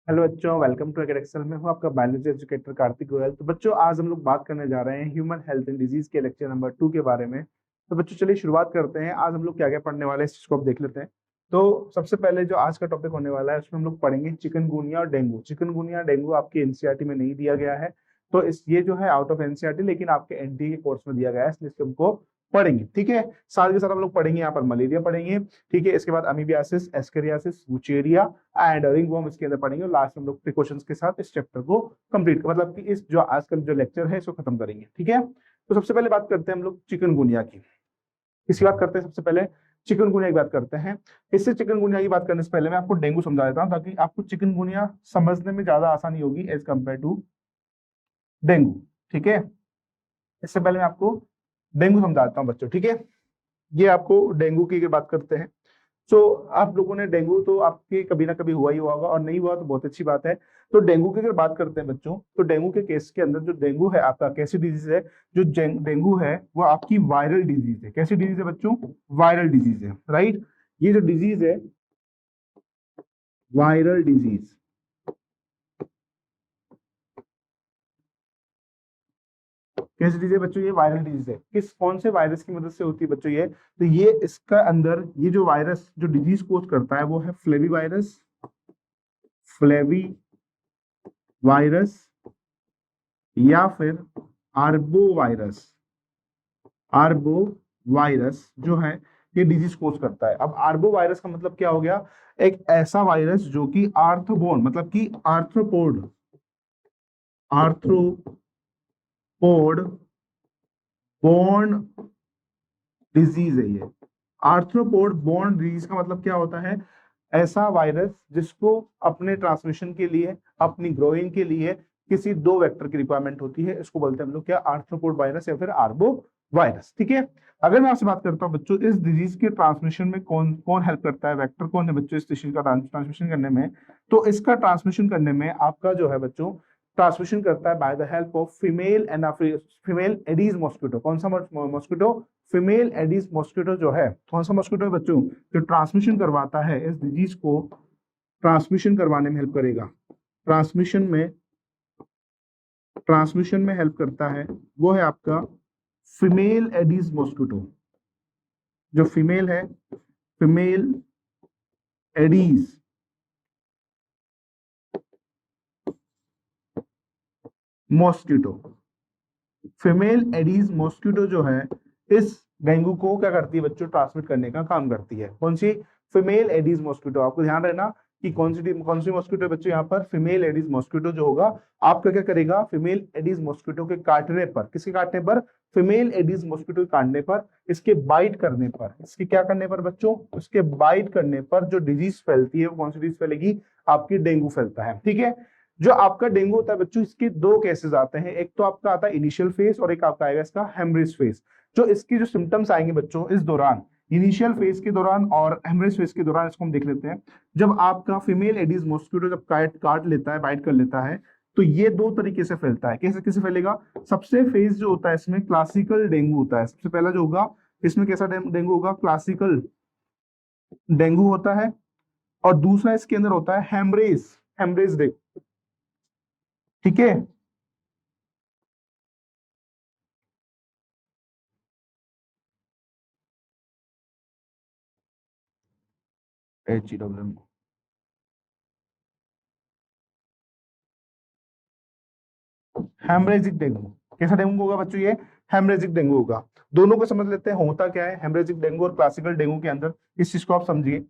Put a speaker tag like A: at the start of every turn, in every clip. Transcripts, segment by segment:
A: Hello बच्चों, welcome to Excel. में हूँ आपका बायोलॉजी एजुकेटर कार्तिक गोयल। तो बच्चों, आज हम लोग बात करने जा रहे हैं ह्यूमन हेल्थ एंड डिजीज के लेक्चर नंबर 2 के बारे में। तो बच्चों चलिए शुरुआत करते हैं। आज हम लोग क्या क्या पढ़ने वाले हैं इस चीज को आप देख लेते हैं। तो सबसे पहले जो आज का टॉपिक होने वाला है उसमें हम लोग पढ़ेंगे चिकनगुनिया और डेंगू। चिकनगुनिया डेंगू आपके एनसीईआरटी में नहीं दिया गया है, तो इस ये जो है आउट ऑफ एनसीईआरटी, लेकिन आपके एनटीए के कोर्स में दिया गया है, इसलिए इसको हमको पढ़ेंगे। ठीक है, साथ के साथ हम लोग पढ़ेंगे यहाँ पर मलेरिया पढ़ेंगे। ठीक है, इसके बाद amoebiasis, ascariasis, Wuchereria and ringworm इसके अंदर पढ़ेंगे, और लास्ट में हम लोग प्रिकॉशंस के साथ इस चैप्टर को कंप्लीट मतलब कि इस जो आजकल जो लेक्चर है इसको खत्म करेंगे। ठीक है, तो सबसे पहले बात करते हैं हम लोग चिकनगुनिया की। इसकी बात करते हैं सबसे पहले, चिकनगुनिया की बात करते हैं। इससे चिकनगुनिया की बात करने से पहले मैं आपको डेंगू समझा देता हूँ, ताकि आपको चिकनगुनिया समझने में ज्यादा आसानी होगी एज कम्पेयर टू डेंगू। ठीक है, इससे पहले मैं आपको डेंगू समझा देता हूँ बच्चों। ठीक है, ये आपको डेंगू की बात करते हैं। तो आप लोगों ने डेंगू तो आपके कभी ना कभी हुआ ही हुआ होगा, और नहीं हुआ तो बहुत अच्छी बात है। तो डेंगू की अगर बात करते हैं बच्चों, तो डेंगू के केस के अंदर जो डेंगू है आपका कैसी डिजीज है, जो डेंगू है वो आपकी वायरल डिजीज है। कैसी डिजीज है बच्चों? वायरल डिजीज है, राइट। ये जो डिजीज है वायरल डिजीज, कैसी डिजीज है बच्चों? ये वायरल डिजीज है। किस कौन से वायरस की मदद से होती है बच्चों ये? तो ये इसका अंदर ये जो वायरस जो डिजीज कोज करता है वो है फ्लेवी वायरस, फ्लेवी वायरस, या फिर आर्बो वायरस। आर्बो वायरस जो है ये डिजीज कोज करता है। अब आर्बो वायरस का मतलब क्या हो गया? एक ऐसा वायरस जो कि आर्थ्रोपोड मतलब कि आर्थ्रोपोड आर्थ्रोपोड बोर्न डिजीज है ये। आर्थ्रोपोड बोर्न डिजीज का मतलब क्या होता है? ऐसा वायरस जिसको अपने ट्रांसमिशन के लिए, अपनी ग्रोइंग के लिए किसी दो वेक्टर की रिक्वायरमेंट होती है, इसको बोलते हैं हम लोग क्या? आर्थ्रोपोड वायरस या फिर आर्बो वायरस। ठीक है, अगर मैं आपसे बात करता हूँ बच्चों, इस डिजीज के ट्रांसमिशन में कौन कौन हेल्प करता है, वेक्टर कौन है बच्चों इस डिजीज का ट्रांसमिशन करने में? तो इसका ट्रांसमिशन करने में आपका जो है बच्चों, ट्रांसमिशन करता है by the help of female Aedes mosquito. कौन सा मॉस्किटो? फीमेल एडिस मॉस्किटो जो है। कौन सा मॉस्किटो है बच्चों जो ट्रांसमिशन करवाता है इस डिजीज को? ट्रांसमिशन करवाने में हेल्प करेगा, ट्रांसमिशन में हेल्प करता है, वो है आपका फीमेल एडिस मॉस्किटो। जो फीमेल है, female Aedes mosquito. Female Aedes mosquito जो है इस डेंगू को क्या करती है बच्चों? ट्रांसमिट करने का काम करती है। कौन सी? Female Aedes mosquito. आपको ध्यान रहना कि कौन सी मॉस्किटो है बच्चों यहाँ पर? फीमेल एडीज मॉस्किटो जो होगा आपका क्या करेगा? फीमेल एडीज मॉस्किटो के काटने पर, किसके काटने पर? फीमेल एडीज मॉस्किटो के काटने पर, इसके बाइट करने पर, इसके क्या करने पर बच्चों? उसके बाइट करने पर जो डिजीज फैलती है वो कौन सी डिजीज फैलेगी? आपकी डेंगू फैलता है। ठीक है, जो आपका डेंगू होता है बच्चों, इसके दो केसेस आते हैं। एक तो आपका आता है इनिशियल फेज, और एक आपका आएगा इसका हेमरेज फेज। जो इसकी जो सिम्टम्स आएंगे बच्चों इस दौरान, इनिशियल फेज के दौरान और हेमरेज फेज के दौरान, इसको हम देख लेते हैं। जब आपका फीमेल एडीज मॉस्किटो जब काट लेता है, बाइट कर लेता है, तो ये दो तरीके से फैलता है। कैसे कैसे फैलेगा? सबसे फेज जो होता है इसमें क्लासिकल डेंगू होता है। सबसे पहला जो होगा इसमें कैसा डेंगू होगा? क्लासिकल डेंगू होता है। और दूसरा इसके अंदर होता है हेमरेज, हेमरेज डेंगू। ठीक है, HWM। Haemorrhagic dengue. कैसा डेंगू होगा बच्चों ये? हेमरेजिक डेंगू होगा। दोनों को समझ लेते हैं होता क्या है हेमरेजिक डेंगू और क्लासिकल डेंगू के अंदर। इस चीज को आप समझिए,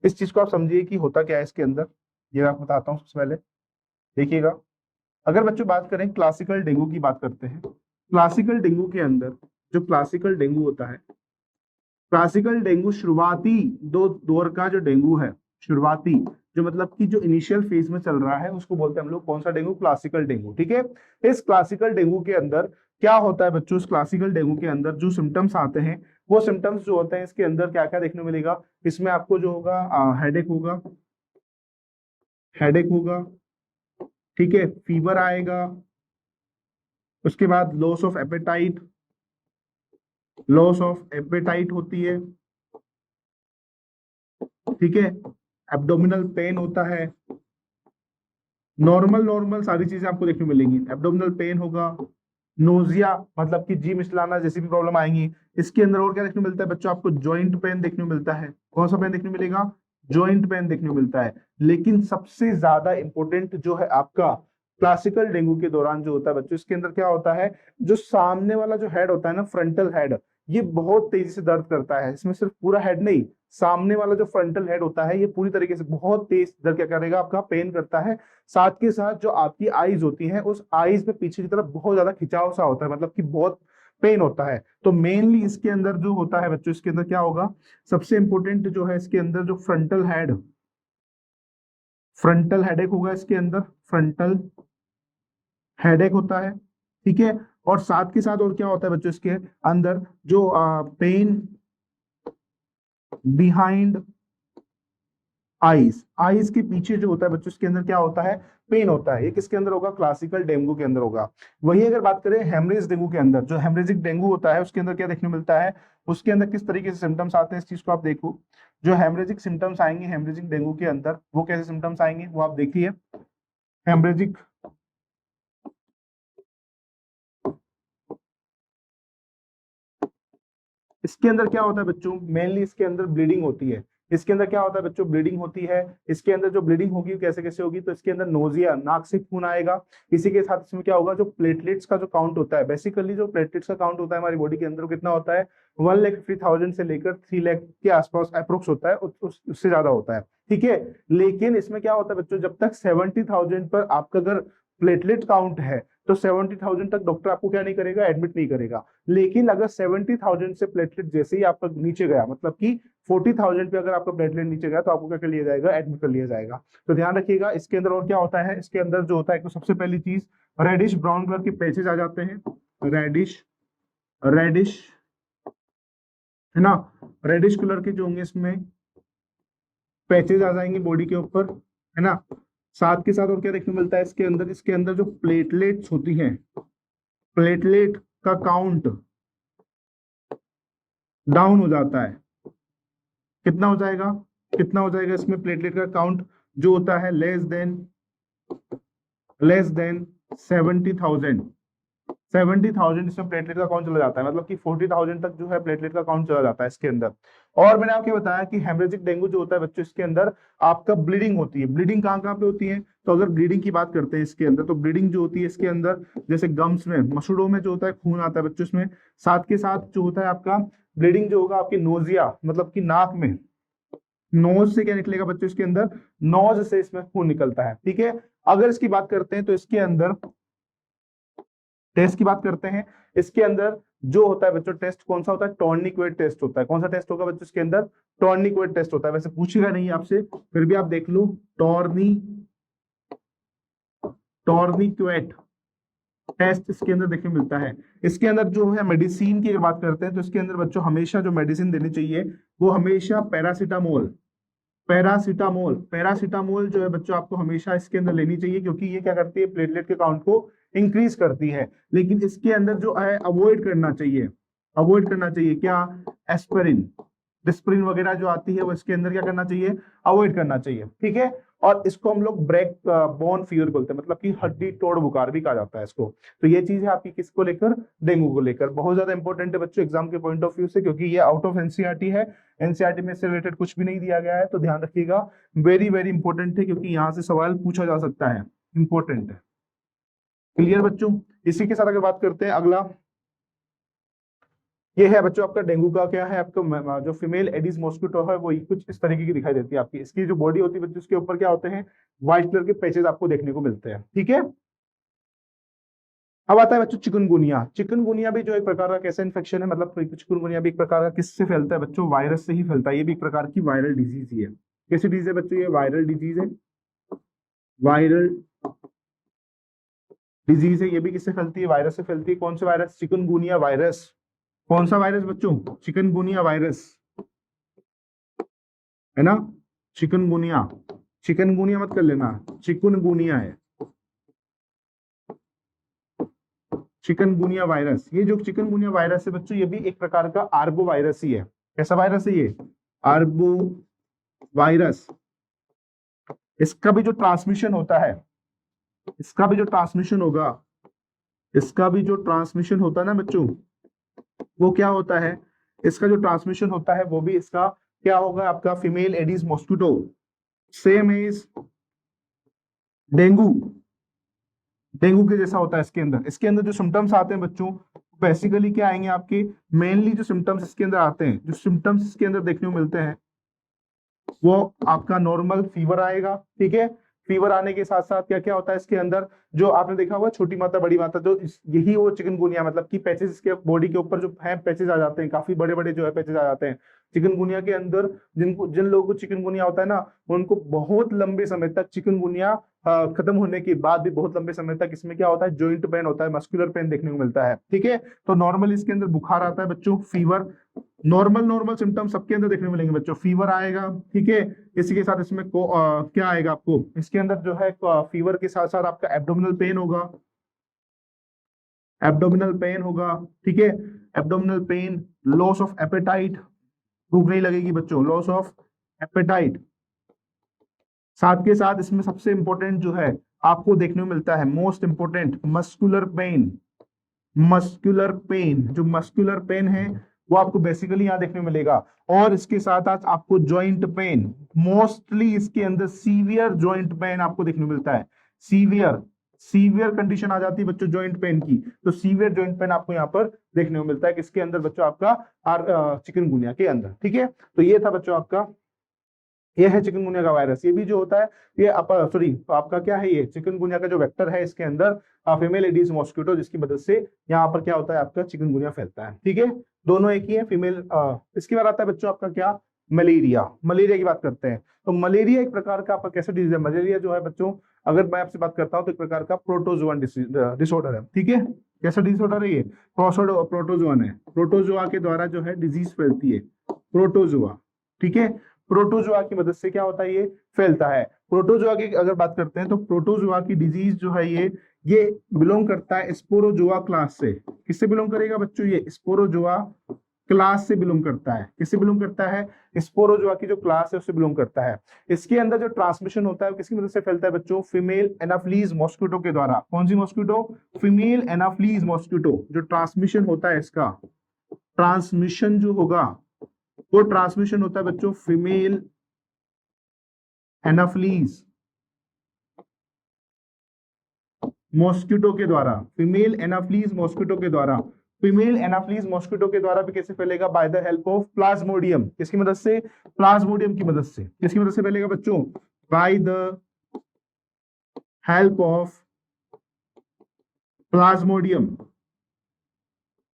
A: इस चीज को आप समझिए कि होता क्या है इसके अंदर। ये मैं आपको बताता हूँ। सबसे पहले देखिएगा, अगर बच्चों बात करें क्लासिकल डेंगू की, बात करते हैं क्लासिकल डेंगू के अंदर। जो क्लासिकल डेंगू होता है, क्लासिकल डेंगू शुरुआती दो दौर का जो डेंगू है, शुरुआती जो मतलब कि जो इनिशियल फेज में चल रहा है, उसको बोलते हैं हम लोग कौन सा डेंगू? Classical dengue. ठीक है, इस क्लासिकल डेंगू के अंदर क्या होता है बच्चों? इस क्लासिकल डेंगू के अंदर जो सिम्टम्स आते हैं, वो सिम्टम्स जो होते हैं इसके अंदर क्या क्या देखने को मिलेगा? इसमें आपको जो होगा हेडेक होगा, हेडेक होगा। ठीक है, फीवर आएगा। उसके बाद loss of appetite, loss of appetite होती है। ठीक है, एब्डोमिनल पेन होता है। नॉर्मल नॉर्मल सारी चीजें आपको देखने को मिलेंगी। एब्डोमिनल पेन होगा, नोजिया मतलब कि जी मिचलाना जैसी भी प्रॉब्लम आएंगी इसके अंदर। और क्या देखने को मिलता है बच्चों, आपको जॉइंट पेन देखने को मिलता है। कौन सा पेन देखने को मिलेगा, जॉइंट पेन देखने को मिलता है। लेकिन सबसे ज्यादा इंपॉर्टेंट जो है आपका क्लासिकल डेंगू के दौरान जो होता है बच्चों, इसके अंदर क्या होता है, जो सामने वाला जो हेड होता है ना, फ्रंटल हेड, ये बहुत तेजी से दर्द करता है। इसमें सिर्फ पूरा हेड नहीं, सामने वाला जो फ्रंटल हेड होता है ये पूरी तरीके से बहुत तेज दर्द क्या करेगा, आपका पेन करता है। साथ के साथ जो आपकी आईज होती हैं, उस आईज में पीछे की तरफ बहुत ज्यादा खिंचाव सा होता है, मतलब कि बहुत पेन होता है। तो मेनली इसके अंदर जो होता है बच्चों, इसके अंदर क्या होगा, सबसे इंपॉर्टेंट जो है इसके अंदर जो फ्रंटल हेडेक होगा। इसके अंदर फ्रंटल हेडेक होता है, ठीक है। और साथ के साथ और क्या होता है बच्चों, इसके अंदर जो पेन बिहाइंड आईज, आईज के पीछे जो होता है बच्चों, इसके अंदर क्या होता है, पेन होता है। ये किसके अंदर होगा, क्लासिकल डेंगू के अंदर होगा। वही अगर बात करें हेमरेज डेंगू के अंदर, जो हेमरेजिक डेंगू होता है उसके अंदर क्या देखने को मिलता है, उसके अंदर किस तरीके से सिम्टम्स आते हैं, इस चीज को आप देखो। जो हेमरेजिक सिम्टम्स आएंगे हेमरेजिक डेंगू के अंदर, वो कैसे सिम्टम्स आएंगे वो आप देखिए। हेमरेजिक इसके अंदर क्या होता है बच्चों, मेनली इसके अंदर ब्लीडिंग होती है। इसके अंदर क्या होता है बच्चों, ब्लीडिंग होती है। इसके अंदर जो ब्लीडिंग होगी कैसे कैसे होगी, तो इसके अंदर नोजिया, नाक से खून आएगा। इसी के साथ इसमें क्या होगा, जो प्लेटलेट्स का जो काउंट होता है, बेसिकली जो प्लेटलेट्स का काउंट होता है हमारी बॉडी के अंदर, वो कितना होता है, 1,50,000 से लेकर 3 लाख के आसपास अप्रोक्स होता है, उससे ज्यादा होता है, ठीक है। लेकिन इसमें क्या होता है बच्चों, जब तक 70,000 पर आपका अगर प्लेटलेट काउंट है, तो 70,000 तक डॉक्टर आपको क्या नहीं करेगा, एडमिट नहीं करेगा। लेकिन अगर 70,000 से प्लेटलेट जैसे ही आपका नीचे गया, मतलब कि 40,000 पे अगर आपका प्लेटलेट नीचे गया, तो आपको क्या कर लिया जाएगा, एडमिट कर लिया जाएगा। तो ध्यान रखिएगा। इसके अंदर और क्या होता है, इसके अंदर जो होता है, तो सबसे पहली चीज रेडिश ब्राउन कलर के पैचेज आ जाते हैं। रेडिश रेडिश है ना, रेडिश कलर के जो होंगे इसमें पैचेज आ जाएंगे बॉडी के ऊपर, है ना। साथ के साथ और क्या देखने को मिलता है इसके अंदर, इसके अंदर जो प्लेटलेट्स होती हैं, प्लेटलेट का काउंट डाउन हो जाता है। कितना हो जाएगा, कितना हो जाएगा इसमें, प्लेटलेट का काउंट जो होता है लेस देन 70,000। 70,000 इसमें प्लेटलेट का काउंट चला जाता है, मतलब कि 40,000 तक जो है प्लेटलेट का काउंट चला जाता है इसके अंदर। और मैंने आपको बताया कि हेमरेजिक डेंगू जो होता है बच्चों, इसके अंदर आपका ब्लीडिंग होती है। ब्लीडिंग कहाँ कहाँ पे होती है, तो अगर ब्लीडिंग की बात करते हैं इसके अंदर, तो ब्लीडिंग जो होती है इसके अंदर, जैसे गम्स में, मसूड़ों में जो होता है खून आता है बच्चों इसमें। साथ के साथ जो होता है आपका ब्लीडिंग जो होगा, आपकी नोजिया मतलब कि नाक में, नोज से क्या निकलेगा बच्चों इसके अंदर, नोज से इसमें खून निकलता है, ठीक है। अगर इसकी बात करते हैं तो इसके अंदर टेस्ट की बात करते हैं, इसके अंदर जो होता है बच्चों, टेस्ट कौन सा होता है, टॉर्निक्वेट टेस्ट होता है। कौन सा टेस्ट होगा बच्चों इसके अंदर, टॉर्निक्वेट टेस्ट होता है। वैसे पूछेगा नहीं आपसे, फिर भी आप देख लो, टॉर्निक्वेट टेस्ट इसके अंदर देखने मिलता है। इसके अंदर जो है मेडिसिन की अगर बात करते हैं, तो इसके अंदर बच्चों हमेशा जो मेडिसिन देनी चाहिए वो हमेशा पैरासीटामोल। पैरासीटामोल जो है बच्चों आपको हमेशा इसके अंदर लेनी चाहिए, क्योंकि ये क्या करती है, प्लेटलेट के काउंट को इंक्रीज करती है। लेकिन इसके अंदर जो है अवॉइड करना चाहिए क्या, एस्पिरिन, डिस्प्रिन वगैरह जो आती है, वो इसके अंदर क्या करना चाहिए, अवॉइड करना चाहिए, ठीक है। और इसको हम लोग ब्रेक बोन फीवर बोलते हैं, मतलब कि हड्डी तोड़ बुखार भी कहा जाता है इसको। तो ये चीज है आपकी किसको लेकर, डेंगू को लेकर। बहुत ज्यादा इंपॉर्टेंट है बच्चों एग्जाम के पॉइंट ऑफ व्यू से, क्योंकि ये आउट ऑफ एनसीईआरटी है। एनसीईआरटी में इससे रिलेटेड कुछ भी नहीं दिया गया है, तो ध्यान रखिएगा। वेरी वेरी इंपॉर्टेंट है, क्योंकि यहाँ से सवाल पूछा जा सकता है, इंपॉर्टेंट है। क्लियर बच्चों। इसी के साथ अगर बात करते हैं, अगला ये है बच्चों आपका डेंगू का क्या है, आपका जो फीमेल एडिस मॉस्किटो है वो कुछ इस तरीके की दिखाई देती है आपकी। इसकी जो बॉडी होती है बच्चों, उसके ऊपर क्या होते हैं, व्हाइट कलर के पैचेस आपको देखने को मिलते हैं, ठीक है। अब आता है बच्चों चिकनगुनिया। चिकनगुनिया भी जो एक प्रकार का कैसा इन्फेक्शन है, मतलब चिकनगुनिया भी एक प्रकार का किससे फैलता है बच्चों, वायरस से ही फैलता है। ये भी एक प्रकार की वायरल डिजीज ही है। कैसी डिजीज है बच्चों, ये वायरल डिजीज है। वायरल डिजीज है, ये भी किससे फैलती है, वायरस से फैलती है। कौन सा वायरस, चिकनगुनिया वायरस। कौन सा वायरस बच्चों, चिकनगुनिया वायरस, है ना। चिकनगुनिया, चिकनगुनिया मत कर लेना, चिकनगुनिया है, चिकनगुनिया वायरस। ये जो चिकनगुनिया वायरस है बच्चों, ये भी एक प्रकार का आर्बो वायरस ही है। कैसा वायरस है ये, आर्बो वायरस। इसका भी जो ट्रांसमिशन होता है, इसका भी जो ट्रांसमिशन होगा, इसका भी जो ट्रांसमिशन होता है ना बच्चों, वो क्या होता है, इसका जो ट्रांसमिशन होता है वो भी इसका क्या होगा, आपका female Aedes mosquito, same is dengue, dengue के जैसा होता है इसके अंदर जो सिम्टम्स आते हैं बच्चों, बेसिकली क्या आएंगे आपके, मेनली जो सिम्टम्स इसके अंदर आते हैं, जो सिम्टम्स इसके अंदर देखने को मिलते हैं, वो आपका नॉर्मल फीवर आएगा, ठीक है। फीवर आने के साथ साथ क्या क्या होता है इसके अंदर, जो आपने देखा होगा छोटी मात्रा बड़ी मात्रा, जो यही वो चिकनगुनिया, मतलब कि पैचेस इसके बॉडी के ऊपर जो है पैचेस आ जाते हैं, काफी बड़े बड़े जो है पैचेस आ जाते हैं चिकनगुनिया के अंदर। जिन लोगों को चिकनगुनिया होता है ना, उनको बहुत लंबे समय तक चिकनगुनिया खत्म होने के बाद भी बहुत लंबे समय तक इसमें क्या होता है, जॉइंट पेन होता है, मस्कुलर पेन देखने को मिलता है, ठीक है। तो नॉर्मल इसके अंदर बुखार आता है बच्चों, फीवर, नॉर्मल सिम्टम सबके अंदर देखने को मिलेंगे बच्चों, फीवर आएगा, ठीक है। इसी के साथ इसमें क्या आएगा आपको, इसके अंदर जो है फीवर के साथ साथ आपका एब्डोमिनल पेन होगा, एब्डोमिनल पेन होगा, ठीक है। Abdominal pain, loss of appetite, भूख नहीं लगेगी बच्चों, लॉस ऑफ एपेटाइट। साथ के साथ इसमें सबसे इंपॉर्टेंट जो है आपको देखने को मिलता है, most important, muscular pain, muscular pain, जो मस्कुलर पेन है वो आपको बेसिकली यहाँ देखने को मिलेगा। और इसके साथ साथ आपको जॉइंट पेन, मोस्टली इसके अंदर सीवियर जॉइंट पेन आपको देखने को मिलता है, सीवियर सीवियर कंडीशन आ जाती है बच्चों जॉइंट पेन की, तो सीवियर जॉइंट पेन आपको यहाँ पर देखने को मिलता है किसके अंदर बच्चों, आपका चिकनगुनिया के अंदर, ठीक है। तो ये था बच्चों आपका, ये है चिकनगुनिया का वायरस। ये भी जो होता है, ये आपका क्या है, ये चिकनगुनिया का जो वेक्टर है इसके अंदर फीमेल एडिस मॉस्किटो, जिसकी मदद से यहाँ पर क्या होता है, आपका चिकनगुनिया फैलता है, ठीक है। दोनों एक ही है, फीमेल। इसके बाद आता है बच्चों आपका क्या, मलेरिया। मलेरिया की बात करते हैं, तो मलेरिया एक प्रकार का आपका कैसा डिजीज है, मलेरिया जो है बच्चों, अगर मैं आपसे बात करता हूँ तो एक प्रकार का प्रोटोजोअन डिसऑर्डर है, ठीक है। कैसा डिसऑर्डर है ये, प्रोटोजोअन है, प्रोटोजोआ के द्वारा जो है डिजीज फैलती है, प्रोटोजोआ, ठीक है। प्रोटोजोआ की मदद से क्या होता है, ये फैलता है। प्रोटोजोआ की अगर बात करते हैं तो प्रोटोजोआ की डिजीज जो है ये बिलोंग करता है स्पोरोजोआ क्लास से। किससे बिलोंग करेगा बच्चों, ये स्पोरोजोआ क्लास से बिलोंग करता है। किससे बिलोंग करता है, स्पोरोजोआ की जो क्लास है उससे बिलोंग करता है। इसके अंदर जो ट्रांसमिशन होता है वो किसकी मदद से फैलता है बच्चों, फीमेल एनाफ्लीज मॉस्किटो के द्वारा। कौन सी मॉस्किटो, फीमेल एनाफ्लीज मॉस्किटो। जो ट्रांसमिशन होता है इसका, ट्रांसमिशन जो होगा वो ट्रांसमिशन होता है बच्चों फीमेल एनाफ्लीज मॉस्किटो के द्वारा, फीमेल एनाफ्लीज मॉस्किटो के द्वारा। फीमेल एनाफ्लीज मॉस्किटो के द्वारा भी कैसे फैलेगा, bye the help of Plasmodium. किसकी मदद से, प्लाज्मोडियम की मदद से। किसकी मदद से फैलेगा बच्चों, bye the help of Plasmodium.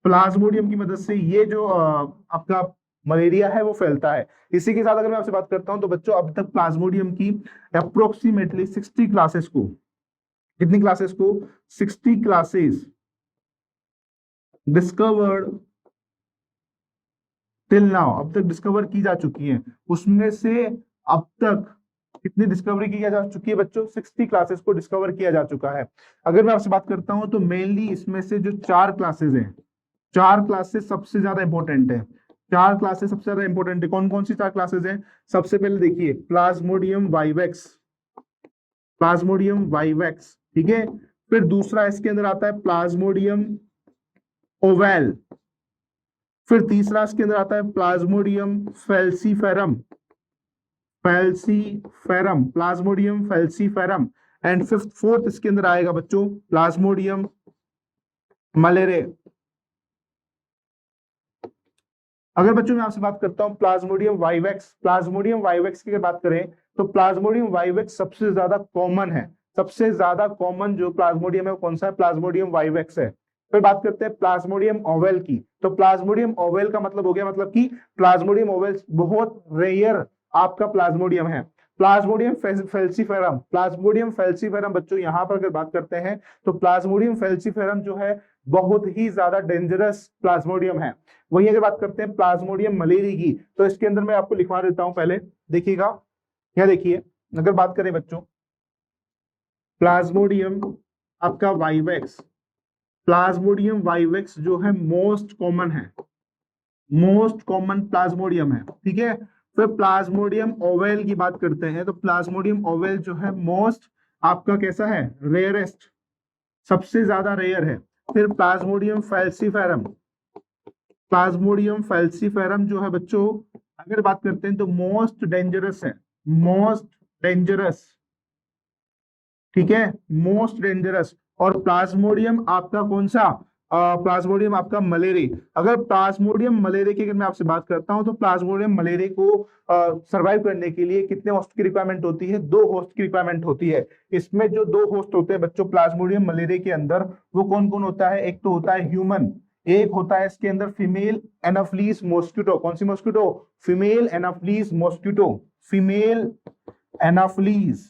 A: Plasmodium की मदद से ये जो आपका मलेरिया है वो फैलता है। इसी के साथ अगर मैं आपसे बात करता हूं तो बच्चों अब तक प्लाज्मोडियम की अप्रोक्सीमेटली 60 क्लासेस को, कितनी क्लासेस को, 60 क्लासेस डिस्कवर्ड टिल नाउ, अब तक डिस्कवर की जा चुकी हैं। उसमें से अब तक कितनी डिस्कवरी की जा चुकी है बच्चों, 60 क्लासेस को डिस्कवर किया जा चुका है। अगर मैं आपसे बात करता हूं तो मेनली इसमें से जो 4 क्लासेस हैं, 4 क्लासेस सबसे ज्यादा इंपॉर्टेंट है। 4 क्लासेस सबसे ज्यादा इंपॉर्टेंट है। कौन कौन सी 4 क्लासेस हैं, सबसे पहले देखिए प्लाज्मोडियम वाइवेक्स, प्लाज्मोडियम वाइवेक्स, ठीक है। फिर दूसरा इसके अंदर आता है प्लाज्मोडियम ओवेल। फिर तीसरा इसके अंदर आता है प्लाज्मोडियम फेल्सीफेरम, फेल्सीफेरम, प्लाज्मोडियम फेल्सीफेरम। एंड फोर्थ इसके अंदर आएगा बच्चों प्लाज्मोडियम मलेरे। अगर बच्चों मैं आपसे बात करता हूं प्लाज्मोडियम वाइवेक्स, प्लाज्मोडियम वाइवेक्स की अगर बात करें तो प्लाज्मोडियम वाइवेक्स सबसे ज्यादा कॉमन है। सबसे ज्यादा कॉमन जो प्लाज्मोडियम है वो कौन सा है, प्लाज्मोडियम वाइवेक्स है। फिर बात करते हैं प्लाज्मोडियम ओवेल की, तो प्लाज्मोडियम ओवेल का मतलब हो गया, मतलब कि प्लाज्मोडियम ओवेल बहुत रेयर आपका प्लाज्मोडियम है। प्लाज्मोडियम फेल्सीफेरम, प्लाज्मोडियम फेल्सीफेरम बच्चों यहां पर अगर बात करते हैं तो प्लाज्मोडियम फेल्सीफेरम जो है बहुत ही ज्यादा डेंजरस प्लाज्मोडियम है। वहीं अगर बात करते हैं प्लाज्मोडियम मलेरी की, तो इसके अंदर मैं आपको लिखवा देता हूं, पहले देखिएगा। क्या देखिए, अगर बात करें बच्चों प्लाज्मोडियम आपका वाइवेक्स, प्लाज्मोडियम वाइवेक्स जो है मोस्ट कॉमन है, मोस्ट कॉमन प्लाज्मोडियम है, ठीक है। फिर प्लाज्मोडियम ओवेल की बात करते हैं तो प्लाज्मोडियम ओवेल जो है मोस्ट आपका कैसा है, रेयरेस्ट, सबसे ज्यादा रेयर है। फिर प्लाज्मोडियम फैल्सीफेरम, प्लाज्मोडियम फैल्सीफेरम जो है बच्चों अगर बात करते हैं तो मोस्ट डेंजरस है, मोस्ट डेंजरस, ठीक है, मोस्ट डेंजरस। और प्लाज्मोडियम आपका कौन सा, प्लाज्मोडियम आपका मलेरी। अगर प्लाज्मोडियम मलेरिया की अगर मैं आपसे बात करता हूं तो प्लाज्मोडियम मलेरिया को सरवाइव करने के लिए कितने होस्ट की रिक्वायरमेंट होती है, 2 होस्ट की रिक्वायरमेंट होती है। इसमें जो 2 होस्ट होते हैं बच्चों प्लाज्मोडियम मलेरिया के अंदर, वो कौन कौन होता है, एक तो होता है ह्यूमन, एक होता है इसके अंदर फीमेल एनाफ्लीज मॉस्किटो। कौन सी mosquito, female Anopheles mosquito, female anopheles,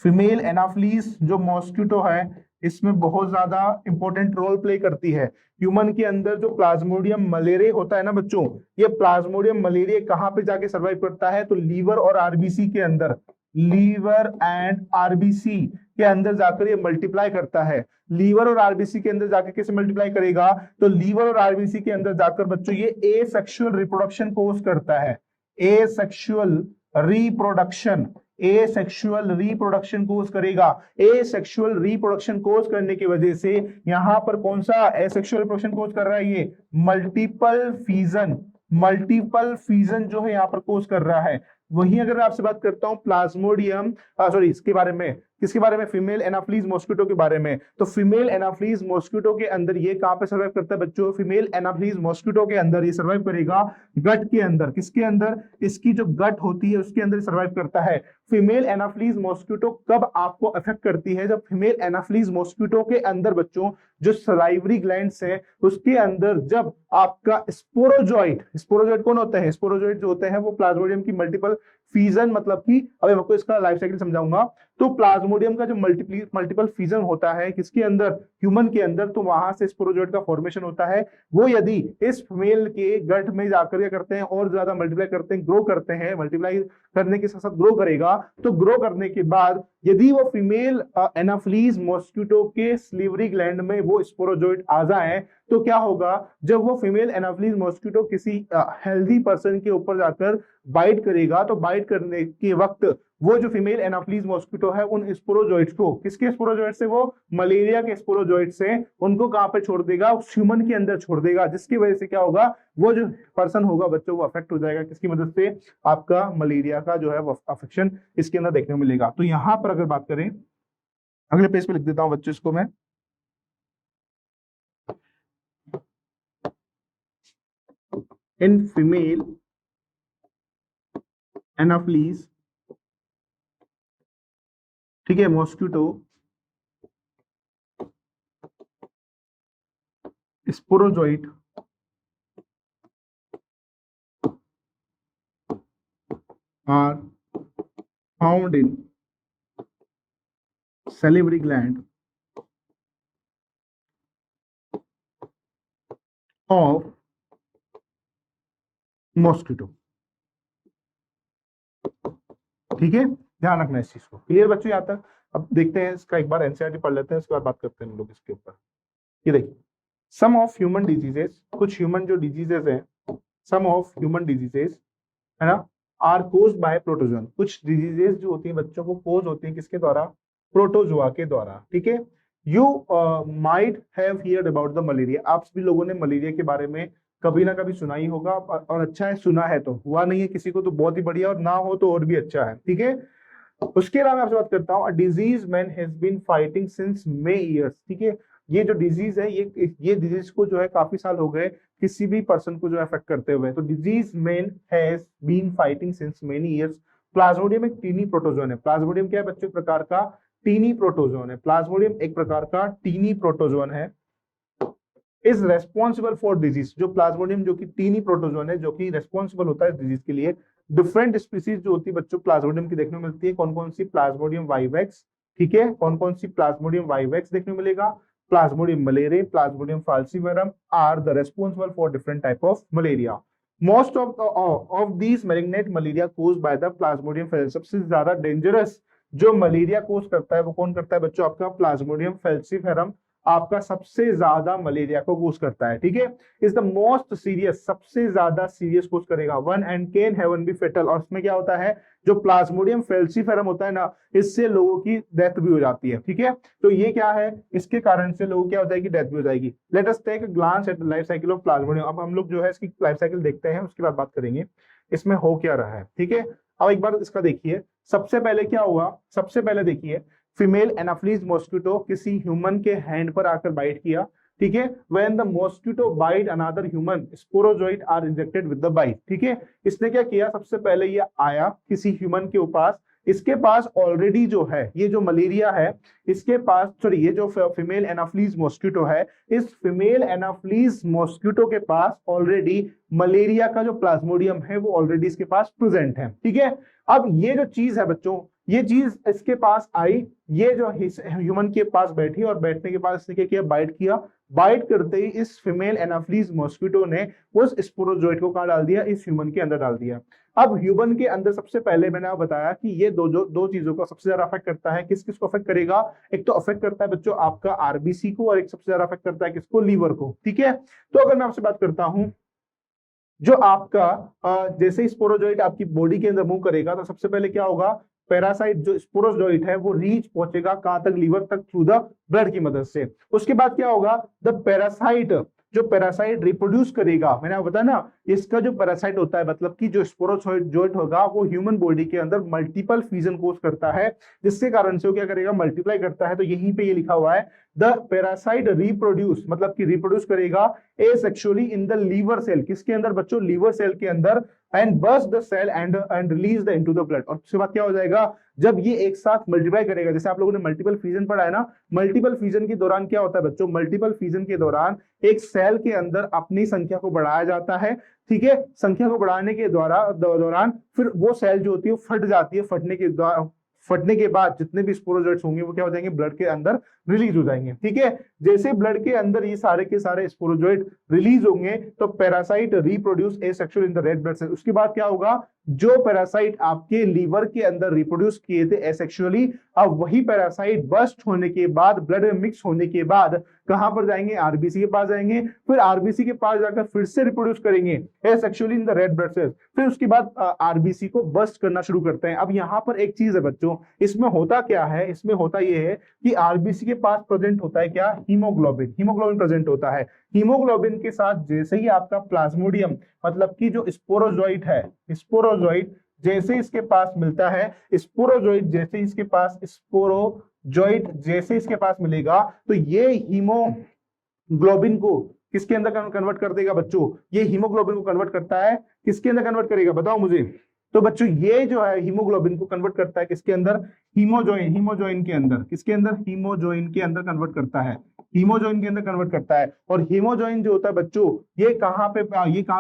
A: female anopheles जो मॉस्किटो है इसमें बहुत ज्यादा इंपॉर्टेंट रोल प्ले करती है। ह्यूमन के अंदर जो प्लाज्मोडियम मलेरिया होता है ना बच्चों, ये प्लाज्मोडियम मलेरिया कहाँ पे जाके सर्वाइव करता है, तो लीवर और आरबीसी के अंदर, लीवर एंड आरबीसी के अंदर जाकर ये मल्टीप्लाई करता है। लीवर और आरबीसी के अंदर जाकर कैसे मल्टीप्लाई करेगा, तो लीवर और आरबीसी के अंदर जाकर बच्चों ये एसेक्सुअल रिप्रोडक्शन कोज करता है, एसेक्सुअल रिप्रोडक्शन, एसेक्सुअल रिप्रोडक्शन कोज करेगा। एसेक्सुअल रिप्रोडक्शन कोज करने की वजह से यहां पर कौन सा एसेक्सुअल रिप्रोडक्शन कोज कर रहा है, ये मल्टीपल फीजन, मल्टीपल फीजन जो है यहां पर कोज कर रहा है। वहीं अगर मैं आपसे बात करता हूं प्लाज्मोडियम सॉरी इसके बारे में, किसके बारे में, फीमेल एनाफ्लीज मॉस्किटो के बारे में, तो फीमेल एनाफ्लीज मॉस्किटो के अंदर ये कहां पे सर्वाइव करता है बच्चों, फीमेल एनाफ्लीज मॉस्किटो के अंदर ये सर्वाइव करेगा गट के अंदर, किसके अंदर, इसकी जो गट होती है उसके अंदर सर्वाइव करता है। फीमेल एनाफ्लीज मॉस्किटो कब आपको अफेक्ट करती है, जब फीमेल एनाफ्लीज मॉस्किटो के अंदर बच्चों जो सलाइवरी ग्लैंड्स है उसके अंदर जब आपका स्पोरोजोइट, स्पोरोजोइट कौन होते हैं, स्पोरोजोइट जो होते हैं वो प्लाज्मोडियम की मल्टीपल फीजन, मतलब कि अभी मैं आपको इसका लाइफ साइकिल समझाऊंगा। तो प्लाज्मोडियम का जो मल्टीपल फीजन होता है किसके अंदर, ह्यूमन के अंदर, तो वहां से स्पोरोजोइट का फॉर्मेशन होता है। वो यदि इस फीमेल के गट में जाकर क्या करते हैं, और ज्यादा मल्टीप्लाई करते हैं, ग्रो करते हैं, मल्टीप्लाई करने के साथ साथ ग्रो करेगा, तो ग्रो करने के बाद यदि वो फीमेल एनाफ्लीज मॉस्किटो के स्लीवरी ग्लैंड में वो स्पोरोजोइट आ जाए, तो क्या होगा, जब वो फीमेल एनाफ्लीज मॉस्किटो किसी हेल्दी पर्सन के ऊपर जाकर बाइट करेगा, तो बाइट करने के वक्त वो जो फीमेल एनाफ्लीज मॉस्किटो है उन स्पोरोजोइट्स को, किसके स्पोरोजोइट से, वो मलेरिया के स्पोरोजोइट से, उनको कहां पे छोड़ देगा, उस ह्यूमन के अंदर छोड़ देगा, जिसकी वजह से क्या होगा, वो जो पर्सन होगा बच्चों वो अफेक्ट हो जाएगा, किसकी मदद से, आपका मलेरिया का जो है अफेक्शन इसके अंदर देखने को मिलेगा। तो यहां पर अगर बात करें, अगले पेज पे लिख देता हूं बच्चों इसको मैं, इन फीमेल एनाफ्लीज, ठीक है, mosquito sporozoite are found in salivary gland of mosquito। ठीक है, ध्यान रखना इस चीज को, क्लियर बच्चों यहाँ तक। अब देखते हैं इसका एक बार एनसीईआरटी पढ़ लेते हैं, उसके बाद बात करते हैं हम लोग इसके ऊपर। ये देखिए, सम ऑफ ह्यूमन डिजीजेस, कुछ ह्यूमन जो डिजीजेस हैं, सम ऑफ ह्यूमन डिजीजेस है ना, आर कोज्ड बाय प्रोटोजोन। कुछ डिजीजेस जो होती हैं बच्चों को कोज होती है किसके द्वारा, प्रोटोजोआ के द्वारा। ठीक है, you might have heard about the malaria. आप सभी लोगों ने मलेरिया के बारे में कभी ना कभी सुना ही होगा, और अच्छा है सुना है, तो हुआ नहीं है किसी को तो बहुत ही बढ़िया, और ना हो तो और भी अच्छा है। ठीक है, उसके अलावा मैं आपसे बात करता हूँ, disease man has been fighting since many years. ठीक है, ये जो डिजीज है ये डिजीज को जो है काफी साल हो गए किसी भी पर्सन को जो अफेक्ट करते हुए, तो disease man has been fighting since many years. Plasmodium एक टीनी प्रोटोजोन है। प्लाज्मोडियम क्या है बच्चों, एक प्रकार का टीनी प्रोटोजोन है। प्लाज्मोडियम एक प्रकार का टीनी प्रोटोजोन है, इज रेस्पॉन्सिबल फॉर डिजीज। जो प्लाज्मोडियम जो कि टीनी प्रोटोजोन है, जो कि रेस्पॉन्सिबल होता है डिजीज के लिए। डिफरेंट स्पीसीज जो होती है बच्चों प्लाज्मोडियम की देखने को मिलती है, कौन कौन सी, प्लाज्मोडियम वाइवेक्स, ठीक है, कौन कौन सी, प्लाज्मोडियम वाइवेक्स देखने को मिलेगा, plasmodium malaria, plasmodium falciparum are the responsible for different type of malaria. Most of these malignant malaria caused by the plasmodium falciparum. सबसे ज्यादा डेंजरस जो मलेरिया कोज करता है वो कौन करता है बच्चों, आपका प्लाज्मोडियम फैल्सीफेरम आपका सबसे ज्यादा मलेरिया को कोज करता है, ठीक है। इज द मोस्ट सीरियस, सबसे ज्यादा सीरियस कोज करेगा, one and can even be fatal. और इसमें क्या होता है, जो प्लाज्मोडियम फेल्सीफेरम होता है ना, इससे लोगों की डेथ भी हो जाती है, ठीक है। तो ये क्या है, इसके कारण से लोगों क्या हो जाएगी, डेथ भी हो जाएगी। Let us take a glance at the life cycle of plasmodium. अब हम लोग जो है इसकी लाइफ साइकिल देखते हैं, उसके बाद बात करेंगे इसमें हो क्या रहा है, ठीक है। अब एक बार इसका देखिए, सबसे पहले क्या हुआ, सबसे पहले देखिए फीमेल एनाफ्लीज मॉस्किटो किसी ह्यूमन के हैंड पर आकर बाइट किया, ठीक है। When the mosquito bite another human, sporozoite are injected with the bite, ठीक है। इसने क्या किया, सबसे पहले ये आया किसी ह्यूमन के पास, इसके पास ऑलरेडी जो है ये जो मलेरिया है, इसके पास सॉरी ये जो फीमेल एनाफ्लीज मॉस्किटो है, इस फीमेल एनाफ्लीज मॉस्किटो के पास ऑलरेडी मलेरिया का जो प्लाज्मोडियम है वो ऑलरेडी इसके पास प्रेजेंट है, ठीक है। अब ये जो चीज है बच्चों, ये चीज इसके पास आई, ये जो ह्यूमन के पास बैठी और बैठने के बाद इसने क्या किया, बाइट किया। बाइट करते ही इस फीमेल एनाफ्लीज मॉस्किटो ने उस स्पोरोजोइट को कहाँ डाल दिया, इस ह्यूमन के अंदर डाल दिया। अब ह्यूमन के अंदर सबसे पहले मैंने आपको बताया कि ये दो चीजों को सबसे ज्यादा अफेक्ट करता है, किस किस को अफेक्ट करेगा, एक तो अफेक्ट करता है बच्चों आपका आरबीसी को, और एक सबसे ज्यादा अफेक्ट करता है किसको, लीवर को, ठीक है। तो अगर मैं आपसे बात करता हूं, जो आपका जैसे ही स्पोरोजोइट आपकी बॉडी के अंदर मूव करेगा तो सबसे पहले क्या होगा, पैरासाइट जो स्पोरोजोइट है वो रीच पहुंचेगा कहां तक, लीवर तक, थ्रू द ब्लड की मदद से। उसके बाद क्या होगा, द पैरासाइट, जो पैरासाइट रिप्रोड्यूस करेगा, मैंने आपको बताया ना, इसका जो पैरासाइट होता है मतलब कि जो स्पोरोजोइट होगा वो ह्यूमन बॉडी के अंदर मल्टीपल फ्यूजन कोज करता है, जिसके कारण से वो क्या करेगा, मल्टीप्लाई करता है। तो यहीं पे ये लिखा हुआ है, द पैरासाइट रिप्रोड्यूस, मतलब कि रिप्रोड्यूस करेगा asexually in the liver cell, किसके अंदर बच्चों, लीवर सेल के अंदर, and burst the cell and release the into the blood. और उसके बाद क्या हो जाएगा, जब ये एक साथ मल्टीप्लाई करेगा, जैसे आप लोगों ने मल्टीपल फ्यूजन पढ़ा है ना, मल्टीपल फ्यूजन के दौरान क्या होता है बच्चों, मल्टीपल फ्यूजन के दौरान एक सेल के अंदर अपनी संख्या को बढ़ाया जाता है, ठीक है। संख्या को बढ़ाने के दौरान फिर वो सेल जो होती है वो फट जाती है, फटने के बाद जितने भी स्पोरोजोइट्स होंगे वो क्या हो जाएंगे, ब्लड के अंदर रिलीज हो जाएंगे, ठीक है। जैसे ब्लड के अंदर ये सारे के सारे स्पोरोजोइट रिलीज होंगे तो parasite reproduce asexual in the red blood cell. उसके बाद क्या होगा, जो पैरासाइट आपके लीवर के अंदर रिप्रोड्यूस किए थे एसेक्सुअली, अब वही पैरासाइट बस्ट होने के बाद, ब्लड में मिक्स होने के बाद कहां पर जाएंगे, आरबीसी के पास जाएंगे, फिर आरबीसी के पास जाकर फिर से रिप्रोड्यूस करेंगे asexually in the red blood sales, फिर उसके बाद आरबीसी को बस्ट करना शुरू करते हैं। अब यहाँ पर एक चीज है बच्चों, इसमें होता क्या है, इसमें होता यह है कि आरबीसी के पास प्रेजेंट होता है क्या, हीमोग्लोबिन, हीमोग्लोबिन प्रेजेंट होता है। हीमोग्लोबिन के साथ जैसे ही आपका प्लाज्मोडियम, मतलब कि जो स्पोरोजोइट है, स्पोरोजोइट जैसे इसके पास मिलता है, स्पोरोजोइट जैसे इसके पास, स्पोरोजोइट जैसे इसके पास मिलेगा, तो ये हीमोग्लोबिन को किसके अंदर कन्वर्ट कर देगा बच्चों, ये हीमोग्लोबिन को कन्वर्ट करता है, किसके अंदर कन्वर्ट करेगा बताओ मुझे। तो बच्चों ये जो है हीमोग्लोबिन को कन्वर्ट करता है किसके अंदर, हीमोजोइन के अंदर, किसके अंदर, हीमोजोइन के अंदर कन्वर्ट करता है, हीमोजोइन के अंदर कन्वर्ट करता है। और हीमोजोइन जो होता है बच्चों, ये कहां पे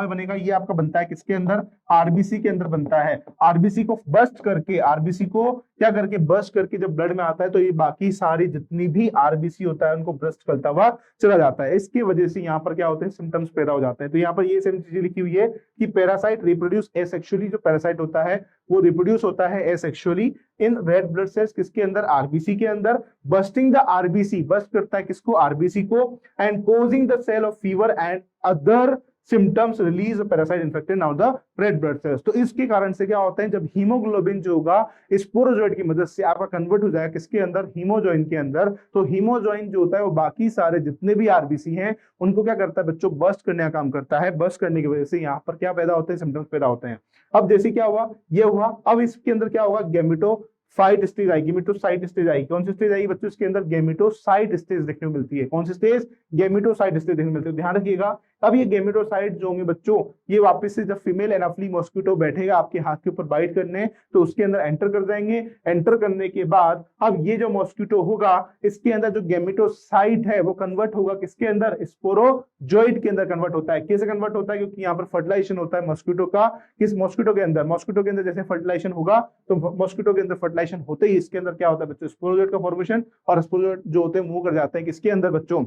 A: बनेगा, ये आपका बनता है किसके अंदर, आरबीसी के अंदर बनता है। आरबीसी को बस्ट करके, आरबीसी को क्या करके, बस्ट करके जब ब्लड में आता है तो ये बाकी सारी जितनी भी आरबीसी होता है उनको बस्ट करता हुआ चला जाता है। इसकी वजह से यहाँ पर क्या होते हैं, सिम्टम्स पैदा हो जाते हैं। तो यहाँ पर ये सेम चीजें लिखी हुई है कि पैरासाइट रिप्रोड्यूस एसेक्सुअली, जो पैरासाइट होता है वो रिप्रोड्यूस होता है asexually in red blood sales, किसके अंदर, आरबीसी के अंदर, बस्टिंग द आरबीसी, बस्ट करता है किसको, आरबीसी को, and causing the cell of fever and other symptoms release parasite infected now the red blood cells. तो इसके कारण से क्या होता है, जब हीमोग्लोबिन जो होगा स्पोरोजोइट की मदद से आपका कन्वर्ट हो जाएगा किसके अंदर, हीमोजोइन के अंदर, तो हीमोजोइन जो होता है वो बाकी सारे जितने भी आरबीसी हैं उनको क्या करता है बच्चों, बस्ट करने का काम करता है। बस्ट करने की वजह से यहाँ पर क्या पैदा होते हैं, सिम्टम्स पैदा होते हैं। अब जैसे क्या हुआ, ये हुआ, अब इसके अंदर क्या होगा, गेमेटोफाइट स्टेज आएगी, गेमेटोसाइट स्टेज आएगी। कौन सी स्टेज आएगी बच्चों, इसके अंदर गेमेटोसाइट स्टेज देखने को मिलती है। कौन सी स्टेज, गेमेटोसाइट स्टेज देखने को मिलती है, ध्यान रखिएगा। अब ये गेमेटोसाइट जो होंगे बच्चों, ये वापस से जब फीमेल एनाफ्ली मॉस्किटो बैठेगा आपके हाथ के ऊपर बाइट करने, तो उसके अंदर एंटर कर जाएंगे। एंटर करने के बाद अब ये जो मॉस्किटो होगा, इसके अंदर जो गेमेटोसाइट है वो कन्वर्ट होगा किसके अंदर, स्पोरोजोइट के अंदर कन्वर्ट होता है। कैसे कन्वर्ट होता है, क्योंकि यहाँ पर फर्टिलाइजेशन होता है मॉस्किटो का, किस मॉस्किटो के अंदर, मॉस्किटो के अंदर जैसे फर्टिलाइजेशन होगा तो मॉस्किटो के अंदर फर्टिलाइजेशन होते ही इसके अंदर क्या होता है बच्चों, स्पोरोजोइट का फॉर्मेशन, और स्पोरोजोइट जो होते हैं मूव कर जाते हैं किसके अंदर बच्चों,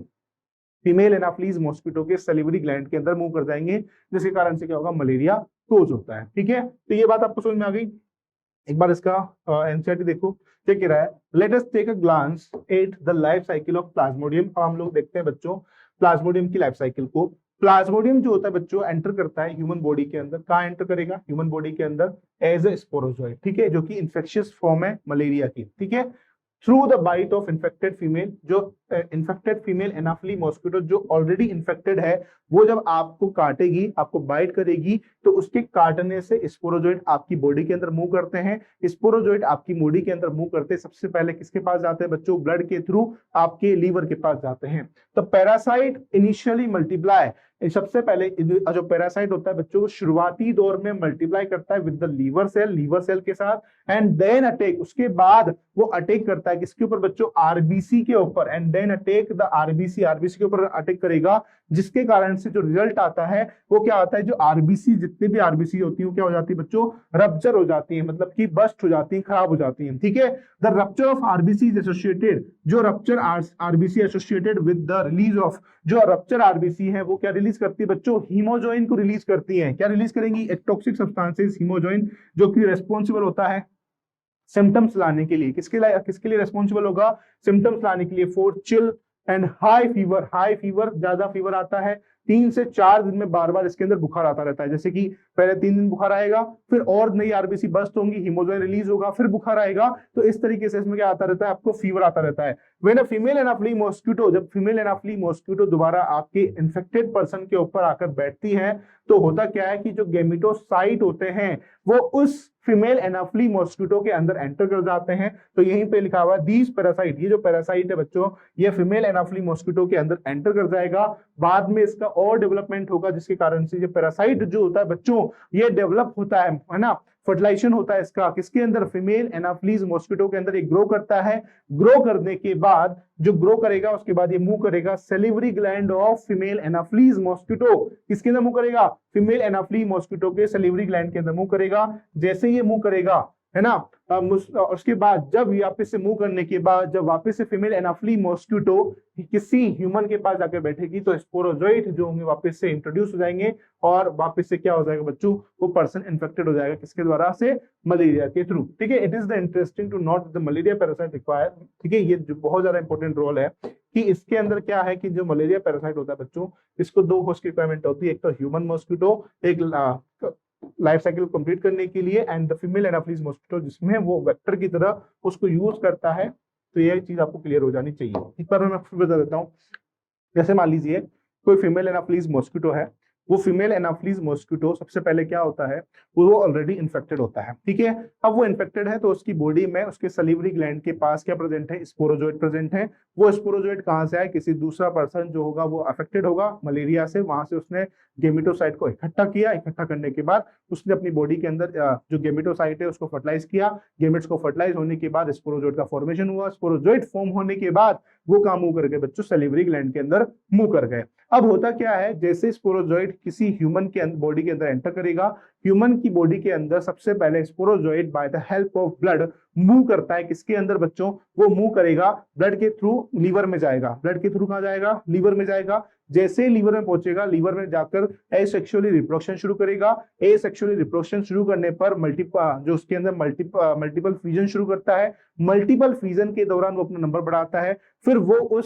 A: फीमेल एनाफ्लीज मॉस्किटो के सैलिवरी ग्लैंड के अंदर मूव कर जाएंगे, जिसके कारण से क्या होगा, मलेरिया कोज होता है। ठीक है, तो ये बात आपको समझ में आ गई। एक बार इसका एनसीईआरटी देखो क्या कह रहा है। Let us take a glance at the life cycle of plasmodium. अब हम लोग देखते हैं बच्चों प्लाज्मोडियम की लाइफ साइकिल को। प्लाज्मोडियम जो होता है बच्चों एंटर करता है ह्यूमन बॉडी के अंदर। कहाँ एंटर करेगा? ह्यूमन बॉडी के अंदर एज ए स्पोरोजोइड, ठीक है, जो कि इन्फेक्शियस फॉर्म है मलेरिया की, ठीक है, through the bite of infected female. जो इन्फेक्टेड फीमेल एनाफिली मॉस्किटो जो ऑलरेडी इन्फेक्टेड है, वो जब आपको काटेगी, आपको बाइट करेगी, तो उसके काटने से स्पोरोजोइड आपकी बॉडी के अंदर मूव करते हैं। स्पोरोजोइड आपकी बॉडी के अंदर मूव करते हैं, सबसे पहले किसके पास जाते हैं बच्चों? ब्लड के थ्रू आपके लीवर के पास जाते हैं। तो पैरासाइट इनिशियली मल्टीप्लाई, सबसे पहले जो पैरासाइट होता है बच्चों, शुरुआती दौर में मल्टीप्लाई करता है विद द लीवर सेल के साथ, एंड देन अटैक, उसके बाद वो अटैक करता है किसके ऊपर बच्चों? आरबीसी के ऊपर, and then attack the RBC, RBC के ऊपर अटैक करेगा, जिसके कारण से जो रिजल्ट आता है वो क्या आता है? जो आरबीसी, जितने भी आरबीसी होती है वो क्या हो जाती है बच्चों? रप्चर हो जाती है, मतलब कि बस्ट हो जाती है, खराब हो जाती है, ठीक है। The rupture of RBC is associated, जो rupture RBC associated with the release of, जो रप्चर आरबीसी है वो क्या रिलीज करती है बच्चों? हीमोजोइन को रिलीज करती है। क्या रिलीज करेंगी? एक टॉक्सिक सब्सटेंसेस हीमोजोइन, जो कि रेस्पॉन्सिबल होता है सिम्टम्स लाने के लिए। किसके लिए रेस्पॉन्सिबल होगा? सिम्टम्स लाने के लिए, for chill and high fever. High fever, ज्यादा फीवर आता है, 3 से 4 दिन में बार बार इसके अंदर बुखार आता रहता है। जैसे कि पहले 3 दिन बुखार आएगा, फिर और नई आरबीसी बस्ट होंगी, हीमोग्लोबिन रिलीज होगा, फिर बुखार आएगा। तो इस तरीके से इसमें क्या आता रहता है? आपको फीवर आता रहता है। When a female Anopheles mosquito, जब फीमेल एनाफिली मॉस्किटो दोबारा आपके इन्फेक्टेड पर्सन के ऊपर आकर बैठती है, तो होता क्या है कि जो गेमिटोसाइट होते हैं वो उस फीमेल एनाफिली मॉस्किटो के अंदर एंटर कर जाते हैं। तो यहीं पे लिखा हुआ है दीज पैरासाइट, ये जो पैरासाइट है बच्चों, ये फीमेल एनाफिली मॉस्किटो के अंदर एंटर कर जाएगा। बाद में इसका और डेवलपमेंट होगा, जिसके कारण से ये पैरासाइट जो होता है बच्चों, ये डेवलप होता है ना, फर्टिलाइजेशन होता है इसका किसके अंदर? फीमेल एनाफिलीज मॉस्किटो के अंदर। ये ग्रो करता है, ग्रो करने के बाद जो ग्रो करेगा उसके बाद ये मूव करेगा salivary gland of female Anopheles mosquito. किसके अंदर मूव करेगा? फीमेल एनाफिली मॉस्किटो के सेलिवरी ग्लैंड के अंदर मूव करेगा। जैसे ये मूव करेगा, है ना, उसके बाद जब वापस से मूव करने के बाद जब वापस से फीमेल एनाफिली मॉस्किटो किसी ह्यूमन के पास जाकर बैठेगी, तो स्पोरोजोइट जो होंगे वापस से इंट्रोड्यूस हो जाएंगे, और वापस से क्या हो जाएगा बच्चों? वो पर्सन इन्फेक्टेड हो जाएगा, किसके द्वारा से? मलेरिया के थ्रू, ठीक है। It is the interesting to note the malaria parasite require, ठीक है, ये बहुत ज्यादा इंपॉर्टेंट रोल है कि इसके अंदर क्या है कि जो मलेरिया पैरासाइट होता है बच्चों, इसको 2 होस्ट की रिक्वायरमेंट होती है, एक तो ह्यूमन मॉस्किटो, एक लाइफ साइकिल कंप्लीट करने के लिए, and the female Anopheles mosquito, जिसमें वो वेक्टर की तरह उसको यूज करता है। तो ये चीज आपको क्लियर हो जानी चाहिए। एक बार मैं फिर बता देता हूँ। जैसे मान लीजिए कोई फीमेल एनाफिलीज मॉस्किटो है, वो फीमेल एनाफिलीज मॉस्किटो सबसे पहले क्या होता है, वो ऑलरेडी इन्फेक्टेड होता है, ठीक है। अब वो इन्फेक्टेड है तो उसकी बॉडी में उसके सलीवरी ग्लैंड के पास क्या प्रेजेंट है? स्पोरोजोइड प्रेजेंट है। वो स्पोरोजोइड कहाँ से आए? किसी दूसरा पर्सन जो होगा वो अफेक्टेड होगा मलेरिया से, वहां से उसने गेमिटोसाइट को इकट्ठा किया। इकट्ठा करने के बाद उसने अपनी बॉडी के अंदर जो गेमिटोसाइट है उसको फर्टिलाइज किया। गेमिट्स को फर्टिलाइज होने के बाद स्पोरोजोइड का फॉर्मेशन हुआ। स्पोरोजोइड फॉर्म होने के बाद वो कहाँ मूव कर गए बच्चों? सलीवरी ग्लैंड के अंदर मूव कर गए। अब होता क्या है, जैसे स्पोरोजोइड किसी ह्यूमन के अंदर बॉडी के अंदर एंटर करेगा, ह्यूमन की बॉडी के अंदर सबसे पहले sporozoite bye the help of blood move करता है। किसके अंदर बच्चों? वो मूव करेगा ब्लड के थ्रू, लीवर में जाएगा। ब्लड के थ्रू कहाँ जाएगा? लीवर में जाएगा। जैसे लीवर में पहुंचेगा, लीवर में जाकर एसेक्सुअली रिप्रोडक्शन शुरू करेगा। एसेक्सुअली रिप्रोडक्शन शुरू करने पर जो उसके अंदर मल्टीपल फ्यूजन शुरू करता है। मल्टीपल फ्यूजन के दौरान वो अपना नंबर बढ़ाता है, फिर वो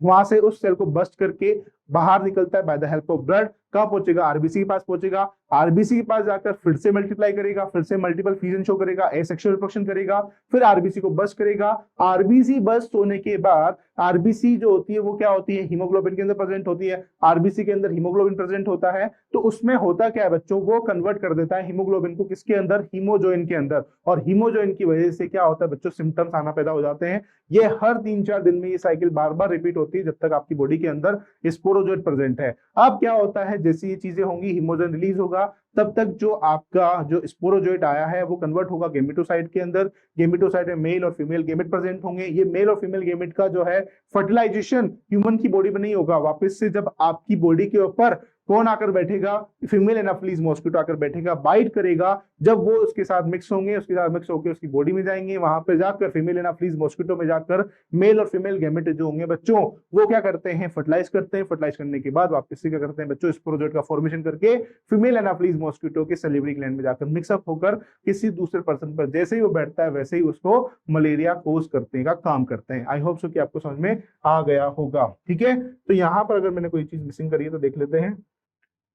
A: वहां से उस सेल को बस्ट करके बाहर निकलता है by the help of blood. कहां पहुंचेगा? आरबीसी के पास पहुंचेगा। आरबीसी के पास जाकर फिर से मल्टीप्लाई करेगा, फिर से मल्टीपल फ्यूजन शो करेगा, एसेक्सुअल रिप्रोडक्शन करेगा, फिर आरबीसी को बस्ट करेगा। आरबीसी बस्ट होने के बाद आरबीसी जो होती है वो क्या होती है? हीमोग्लोबिन के अंदर प्रेजेंट होती है। आरबीसी के अंदर हीमोग्लोबिन प्रेजेंट होता है, तो उसमें होता क्या है बच्चों? वो कन्वर्ट कर देता है हीमोग्लोबिन को किसके अंदर? हीमोजोइन के अंदर। और हीमोजोइन की वजह से क्या होता है बच्चों? सिम्टम्स आना पैदा हो जाते हैं। ये हर 3-4 दिन में ये साइकिल बार बार रिपीट होती है जब तक आपकी बॉडी के अंदर स्पोरोजोइड प्रेजेंट है। अब क्या होता है, जैसे ये चीजें होंगी, हीमोजोइन रिलीज होगा, तब तक जो आपका जो स्पोरोजोइड आया है वो कन्वर्ट होगा गेमिटोसाइट के अंदर। गेमिटोसाइट में मेल और फीमेल गेमिट प्रेजेंट होंगे। ये मेल और फीमेल गेमिट का जो है फर्टिलाइजेशन ह्यूमन की बॉडी में नहीं होगा, वापस से जब आपकी बॉडी के ऊपर कौन आकर बैठेगा, फीमेल एनाफिलीज मॉस्किटो आकर बैठेगा, बाइट करेगा। जब वो उसके साथ मिक्स होंगे, उसके साथ मिक्स होकर उसकी बॉडी में जाएंगे, वहां पर जाकर फीमेल एनाफिलीज मॉस्किटो में जाकर मेल और फीमेल गैमेट जो होंगे बच्चों, वो क्या करते हैं, फर्टिलाइज करते हैं। फर्टिलाइज करने के बाद वापस से क्या करते हैं बच्चों, स्पोरोजोइट का फॉर्मेशन करके फीमेल एनाफिलीज मॉस्किटो के सैलिवरी ग्लैंड में जाकर मिक्सअप होकर किसी दूसरे पर्सन पर जैसे ही वो बैठता है वैसे ही उसको मलेरिया कोज करने का काम करते हैं। आई होप सो कि आपको समझ में आ गया होगा। ठीक है, तो यहाँ पर अगर मैंने कोई चीज मिसिंग करी है तो देख लेते हैं।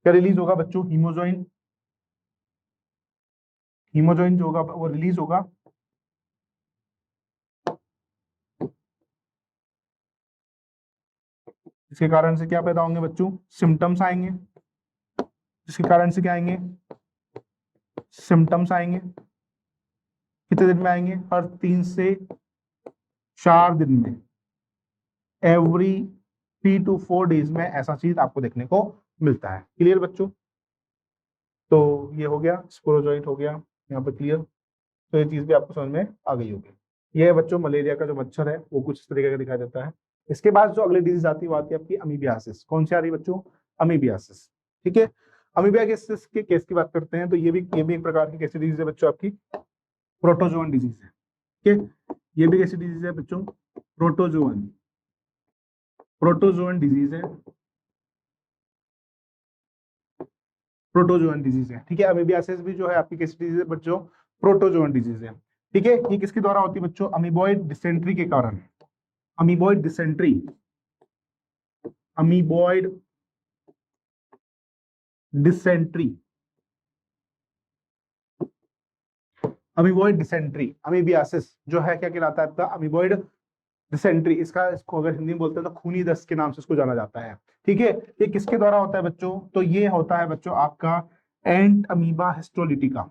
A: क्या रिलीज होगा बच्चों, हीमोजोइन, हीमोजोइन जो होगा वो रिलीज होगा। इसके कारण से क्या पैदा होंगे बच्चों, सिम्टम्स आएंगे। जिसके कारण से क्या आएंगे, सिम्टम्स आएंगे। कितने दिन में आएंगे, हर 3 से 4 दिन में, एवरी 3 to 4 डेज में ऐसा चीज आपको देखने को मिलता है। क्लियर बच्चों, तो ये हो गया, स्पोरोजोइट हो गया यहाँ पर क्लियर। तो ये चीज भी आपको समझ में आ गई होगी। ये है बच्चों मलेरिया का जो मच्छर है वो कुछ इस तरीके का दिखाई देता है। इसके बाद जो अगली डिजीज आती है वो आती है आपकी अमीबियासिस। कौन सी आ रही है बच्चों, अमीबियासिस। ठीक है, अमीबियासिस के केस की बात करते हैं तो ये भी एक प्रकार की कैसी डिजीज है बच्चों, आपकी प्रोटोजोअन डिजीज है। ठीक है, ये भी कैसी डिजीज है बच्चों, प्रोटोजोअन, प्रोटोजोअन डिजीज है, प्रोटोजोअन डिजीज है। ठीक है, अमीबियासिस भी जो है आपकी कैसी डिजीज है बच्चों, प्रोटोजोअन डिजीज है। ठीक है, ये किसके द्वारा होती है बच्चों, अमीबॉइड डिसेंट्री के कारण, amoeboid dysentery, amoeboid dysentery, amoeboid dysentery, amoebiasis जो है क्या कहलाता है आपका, अमीबॉइड डिसेंट्री। इसको अगर हिंदी में बोलते हैं तो खूनी दस्त के नाम से इसको जाना जाता है। ठीक है, ये किसके द्वारा होता है बच्चों, तो ये होता है बच्चों आपका एंट अमीबा हिस्टोलिटिका,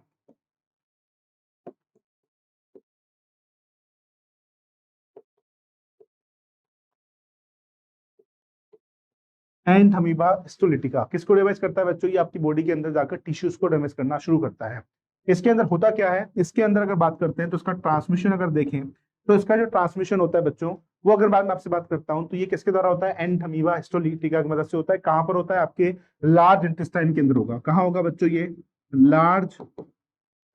A: एंट अमीबा हिस्टोलिटिका। किसको डैमेज करता है बच्चों, ये आपकी बॉडी के अंदर जाकर टिश्यूज को डैमेज करना शुरू करता है। इसके अंदर होता क्या है, इसके अंदर अगर बात करते हैं तो इसका ट्रांसमिशन अगर देखें तो इसका जो ट्रांसमिशन होता है बच्चों, वो अगर बाद में आपसे बात करता हूं तो ये किसके द्वारा होता है, एंट अमीबा हिस्टोलिटिका की मदद से होता है। कहां पर होता है, आपके लार्ज इंटेस्टाइन के अंदर होगा। कहां होगा बच्चों, ये लार्ज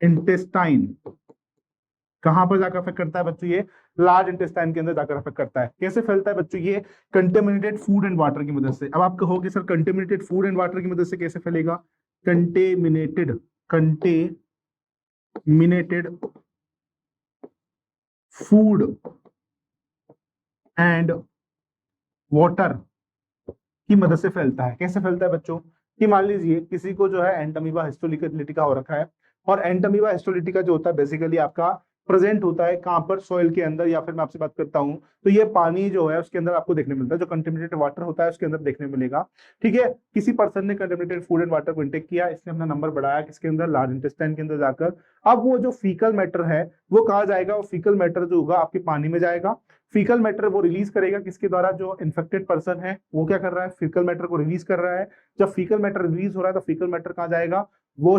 A: इंटेस्टाइन। कहां पर जाकर अफेक्ट करता है बच्चों, ये लार्ज इंटेस्टाइन के अंदर जाकर अफेक्ट करता है। कैसे फैलता है बच्चों, ये कंटेमिनेटेड फूड एंड वाटर की मदद से। अब आप कहोगे sir contaminated food and water की मदद से कैसे फैलेगा, contaminated, contaminated food and water की मदद से फैलता है। कैसे फैलता है बच्चों, कि मान लीजिए किसी को जो है एंटमीबा हिस्टोलिटिका हो रखा है, और एंटमीबा हिस्टोलिटिका जो होता है बेसिकली आपका प्रेजेंट होता है कहां पर, सॉइल के अंदर, या फिर मैं आपसे बात करता हूं तो ये पानी जो है उसके अंदर आपको देखने मिलता है, जो कंटेमिनेटेड वाटर होता है उसके अंदर देखने मिलेगा। ठीक है, किसी पर्सन ने कंटेमिनेटेड फूड एंड वाटर को इंटेक किया, इसने अपना नंबर बढ़ाया किसके अंदर, लार्ज इंटेस्टाइन के अंदर जाकर। अब वो जो फीकल मैटर है वो कहा जाएगा, वो फीकल मैटर जो होगा आपके पानी में जाएगा। फीकल मैटर वो रिलीज करेगा किसके द्वारा, जो इन्फेक्टेड पर्सन है वो क्या कर रहा है, फीकल मैटर को रिलीज कर रहा है। जब फीकल मैटर रिलीज हो रहा है तो फीकल मैटर कहाँ जाएगा, वो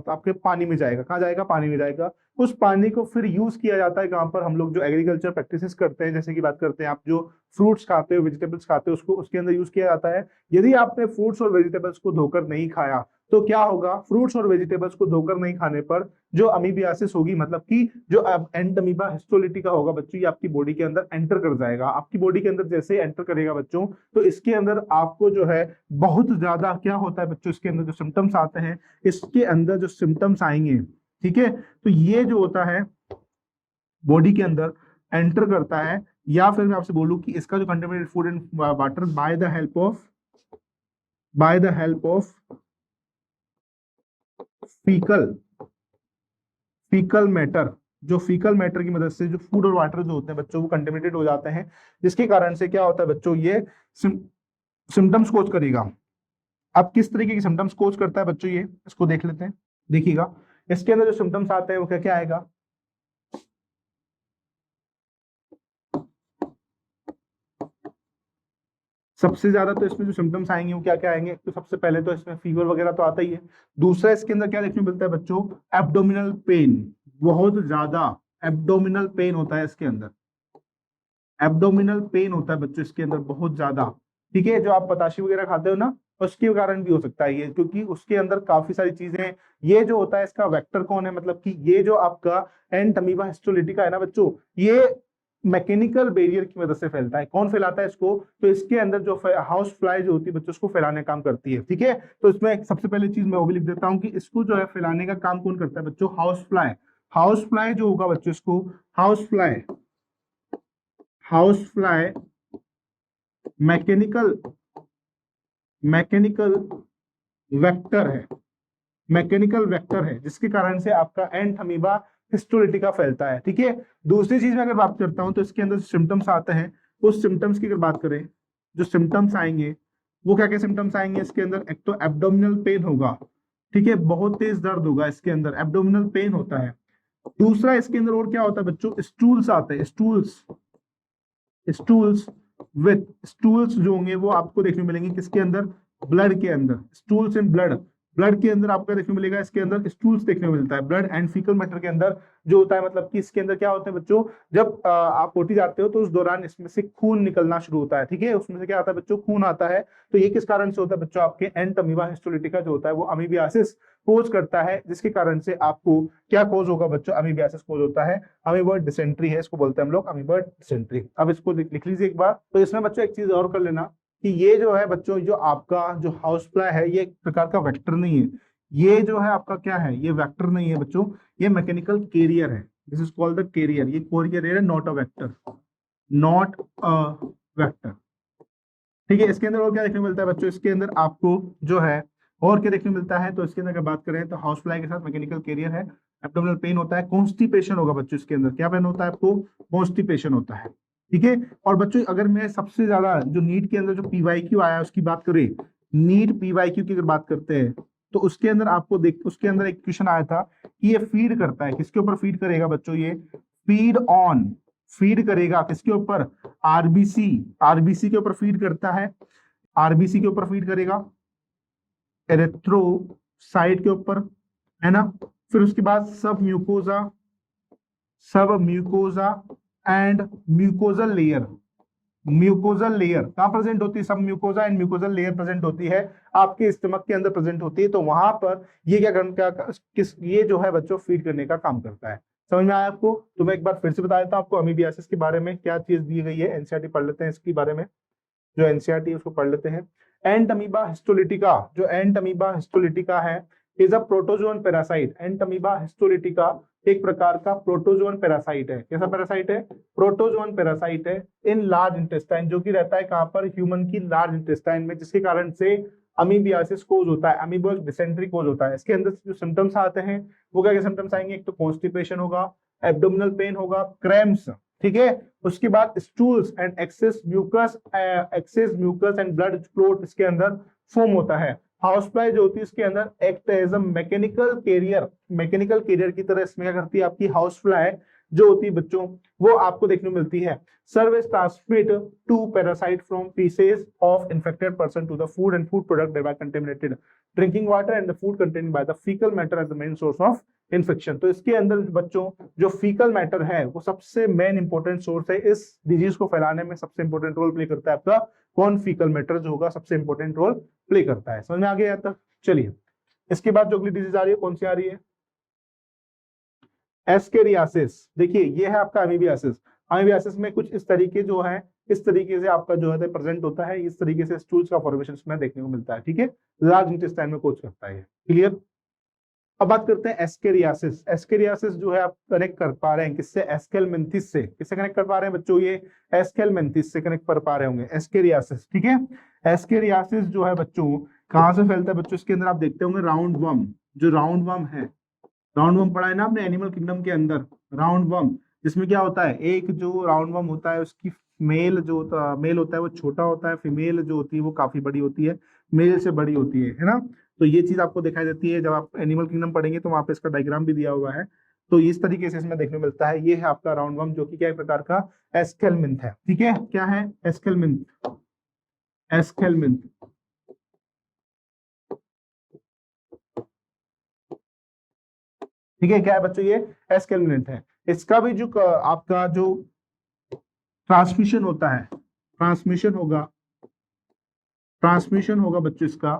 A: आपके पानी में जाएगा। कहाँ जाएगा, पानी में जाएगा। उस पानी को फिर यूज किया जाता है कहां पर, हम लोग जो एग्रीकल्चर प्रैक्टिसेस करते हैं, जैसे कि बात करते हैं आप जो फ्रूट्स खाते हो, वेजिटेबल्स खाते हो, उसको उसके अंदर यूज किया जाता है। यदि आपने फ्रूट्स और वेजिटेबल्स को धोकर नहीं खाया तो क्या होगा, फ्रूट्स और वेजिटेबल्स को धोकर नहीं खाने पर जो अमीबियासिस होगी, मतलब कि जो एंटमीबा हिस्टोलिटिका होगा बच्चों, ये आपकी बॉडी के अंदर एंटर कर जाएगा। आपकी बॉडी के अंदर जैसे एंटर करेगा बच्चों, तो इसके अंदर आपको जो है बहुत ज्यादा क्या होता है बच्चों, इसके अंदर जो सिम्टम्स आते हैं, इसके अंदर जो सिम्टम्स आएंगे, ठीक है, तो ये जो होता है बॉडी के अंदर एंटर करता है। या फिर मैं आपसे बोलूं कि इसका जो contaminated food and water bye the help of faecal matter, जो फीकल मैटर की मदद से जो फूड और वाटर जो होते हैं बच्चों वो कंटेमिनेटेड हो जाते हैं, जिसके कारण से क्या होता है बच्चों, ये सिम्टम्स कोज करेगा। अब किस तरीके की सिम्टम्स कोज करता है बच्चों, ये इसको देख लेते हैं। देखिएगा इसके अंदर जो सिम्टम्स आते हैं वो क्या क्या आएगा, सबसे ज्यादा तो इसमें जो सिम्टम्स आएंगे वो क्या क्या आएंगे, तो सबसे पहले तो इसमें फीवर वगैरह तो आता ही है। दूसरा इसके अंदर क्या देखने को मिलता है बच्चों, एब्डोमिनल पेन, बहुत ज्यादा एब्डोमिनल पेन होता है इसके अंदर, एब्डोमिनल पेन होता है बच्चों इसके अंदर बहुत ज्यादा। ठीक है, जो आप पताशी वगैरह खाते हो ना, उसके कारण भी हो सकता है ये, क्योंकि उसके अंदर काफी सारी चीजें, ये जो होता है इसका वेक्टर कौन है, मतलब कि ये जो आपका एंट अमीबा हिस्टोलिटिका है ना बच्चों, ये मैकेनिकल बैरियर की मदद से फैलता है। कौन फैलाता है इसको, तो इसके अंदर जो हाउस फ्लाई जो होती है बच्चों, उसको फैलाने का काम करती है। ठीक है, तो इसमें सबसे पहले चीज मैं वो भी लिख देता हूँ कि इसको जो है फैलाने का काम कौन करता है बच्चों, हाउस फ्लाई। हाउस फ्लाई जो होगा बच्चों, इसको house fly, house fly mechanical, mechanical vector है, मैकेनिकल वेक्टर है, जिसके कारण से आपका एंट अमीबा हिस्टोलिटिका फैलता है। ठीक है, दूसरी चीज में अगर बात करता हूं तो इसके अंदर सिम्टम्स आते हैं, उस सिम्टम्स की अगर बात करें, जो सिम्टम्स आएंगे वो क्या क्या सिम्टम्स आएंगे इसके अंदर, एक तो एब्डोमिनल पेन होगा। ठीक है, बहुत तेज दर्द होगा इसके अंदर, एब्डोमिनल पेन होता है। दूसरा इसके अंदर और क्या होता है बच्चों, स्टूल्स आते हैं, स्टूल्स, स्टूल्स विथ, स्टूल्स जो होंगे वो आपको देखने मिलेंगे किसके अंदर, ब्लड के अंदर, स्टूल्स इन ब्लड, ब्लड के अंदर आपको देखने मिलेगा, इसके अंदर स्टूल्स देखने को मिलता है, ब्लड एंड फीकल मैटर के अंदर जो होता है। मतलब कि इसके अंदर क्या होता है बच्चों, जब आप पोटी जाते हो तो उस दौरान इसमें से खून निकलना शुरू होता है। ठीक है, उसमें से क्या आता है बच्चों, खून आता है। तो ये किस कारण से होता है बच्चों, आपके एंट अमीबा हिस्टोलिटिका जो होता है वो अमीबियासिस कोज करता है, जिसके कारण से आपको क्या कोज होगा बच्चों, अमीबियासिस कोज होता है। अमीबॉइड डिसेंट्री है, इसको बोलते हैं हम लोग अमीबॉइड डिसेंट्री। अब इसको लिख लीजिए एक बार। तो इसमें बच्चों एक चीज और कर लेना कि ये जो है बच्चों, जो आपका जो हाउस फ्लाई है ये एक प्रकार का वेक्टर नहीं है, ये जो है आपका क्या है, ये वेक्टर नहीं है बच्चों, ये मैकेनिकल कैरियर है। This is called the carrier, ये कैरियर है, not a vector, not a vector. ठीक है, इसके अंदर और क्या देखने को मिलता है बच्चों, इसके अंदर आपको जो है और क्या देखने को मिलता है, तो इसके अंदर अगर बात करें तो हाउस फ्लाई के साथ मैकेनिकल कैरियर है, एब्डोमिनल पेन होता है, कॉन्स्टिपेशन होगा बच्चों, इसके अंदर क्या पेन होता है आपको, कॉन्स्टिपेशन होता है। ठीक है, और बच्चों अगर मैं सबसे ज्यादा जो नीट के अंदर जो पीवाईक्यू आया है उसकी बात करें, नीट पीवाईक्यू की अगर बात करते हैं तो उसके अंदर आपको देख, उसके अंदर एक क्वेश्चन आया था कि ये फीड करता है, किसके ऊपर फीड करेगा बच्चों, ये फीड ऑन, फीड करेगा किसके ऊपर, आरबीसी, आरबीसी के ऊपर फीड करता है, आरबीसी के ऊपर फीड करेगा, एरिथ्रोसाइट के ऊपर, है ना। फिर उसके बाद सब म्यूकोजा, सब mucosa and mucosal layer, mucosal layer कहां प्रेजेंट होती है, सब mucosa and mucosal layer present होती है आपके स्टमक के अंदर प्रेजेंट होती है। तो वहां पर ये क्या किस, ये जो है बच्चों फीड करने का काम करता है। समझ में आया आपको, तो मैं एक बार फिर से बता देता हूं आपको अमीबियासिस के बारे में क्या चीज दी गई है, एनसीईआरटी पढ़ लेते हैं इसके बारे में, जो एनसीईआरटी उसको पढ़ लेते हैं। एंट अमीबा हिस्टोलिटिका, जो एंट अमीबा हिस्टोलिटिका है is a protozoan parasite. Ant amoeba histolytica एक प्रकार का प्रोटोजोन पैरासाइट है। कैसा पैरासाइट है, प्रोटोजोन पैरासाइट है इन लार्ज इंटेस्टाइन, जो कि रहता है कहां पर, ह्यूमन की लार्ज इंटेस्टाइन में, जिसके कारण से अमीबियासिस कोज होता है, अमीबॉइक डिसेंट्री कोज होता है। इसके अंदर जो सिम्टम्स आते हैं वो क्या क्या सिम्टम्स आएंगे, एक तो कॉन्स्टिपेशन होगा, एब्डोमिनल पेन होगा, क्रैम्प्स, ठीक है, उसके बाद stools and excess mucus, excess mucus and blood clot इसके अंदर फॉर्म होता है। हाउस फ्लाई जो होती है इसके अंदर act as a mechanical carrier, mechanical carrier की तरह इसमें क्या करती है आपकी हाउस फ्लाई जो होती है बच्चों, वो आपको देखने को मिलती है। Service transmit to parasite from pieces of infected person to the food and food product there contaminated drinking water and the food contained by the faecal matter as the main source of infection. तो इसके अंदर बच्चों जो faecal matter है वो सबसे main important source है, इस डिजीज को फैलाने में सबसे इंपॉर्टेंट रोल प्ले करता है आपका कौन, फीकल मैटर जो होगा सबसे इंपॉर्टेंट रोल प्ले करता है। समझ में आ गया तक, चलिए इसके बाद जो अगली डिजीज आ रही है कौन सी आ रही है, एस्केरियासिस। देखिए ये है आपका अमीबियासिस। अमीबियासिस में कुछ इस तरीके जो है, इस तरीके से आपका जो है प्रेजेंट होता है, इस तरीके से स्टूल्स का फॉर्मेशन इसमें देखने को मिलता है। ठीक है, लार्ज इंटेस्टाइन में कोच करता है, क्लियर। अब बात करते हैं एस्केरियासिस। एस्केरियासिस जो है आप कनेक्ट कर पा रहे हैं किससे, एस्केलमेंथिस से। किससे कनेक्ट कर पा रहे हैं बच्चों, ये एस्केलमेंथिस से कनेक्ट कर पा रहे होंगे, एस्केरियासिस। ठीक है, एस्केरियासिस जो है बच्चों कहां से फैलता है बच्चों, इसके अंदर आप देखते होंगे राउंड वर्म, जो राउंड वर्म है, राउंड वर्म पढ़ा है ना आपने एनिमल किंगडम के अंदर, राउंड वर्म, जिसमें क्या होता है, एक जो राउंड वर्म होता है उसकी मेल जो होता, मेल होता है वो छोटा होता है, फीमेल जो होती है वो काफी बड़ी होती है, मेल से बड़ी होती है ना। तो ये चीज आपको दिखाई देती है जब आप एनिमल किंगडम पढ़ेंगे, तो वहां पे इसका डायग्राम भी दिया हुआ है। तो इस तरीके से इसमें देखने को मिलता है, ये है आपका राउंड वर्म जो कि क्या एक प्रकार का एस्केलमिंथ है। ठीक है, क्या है, एस्केलमिंथ, एस्केलमिंथ। ठीक है, क्या है बच्चों, ये एस्केलमिंथ है। इसका भी जो आपका जो ट्रांसमिशन होता है, ट्रांसमिशन होगा, ट्रांसमिशन होगा बच्चों इसका,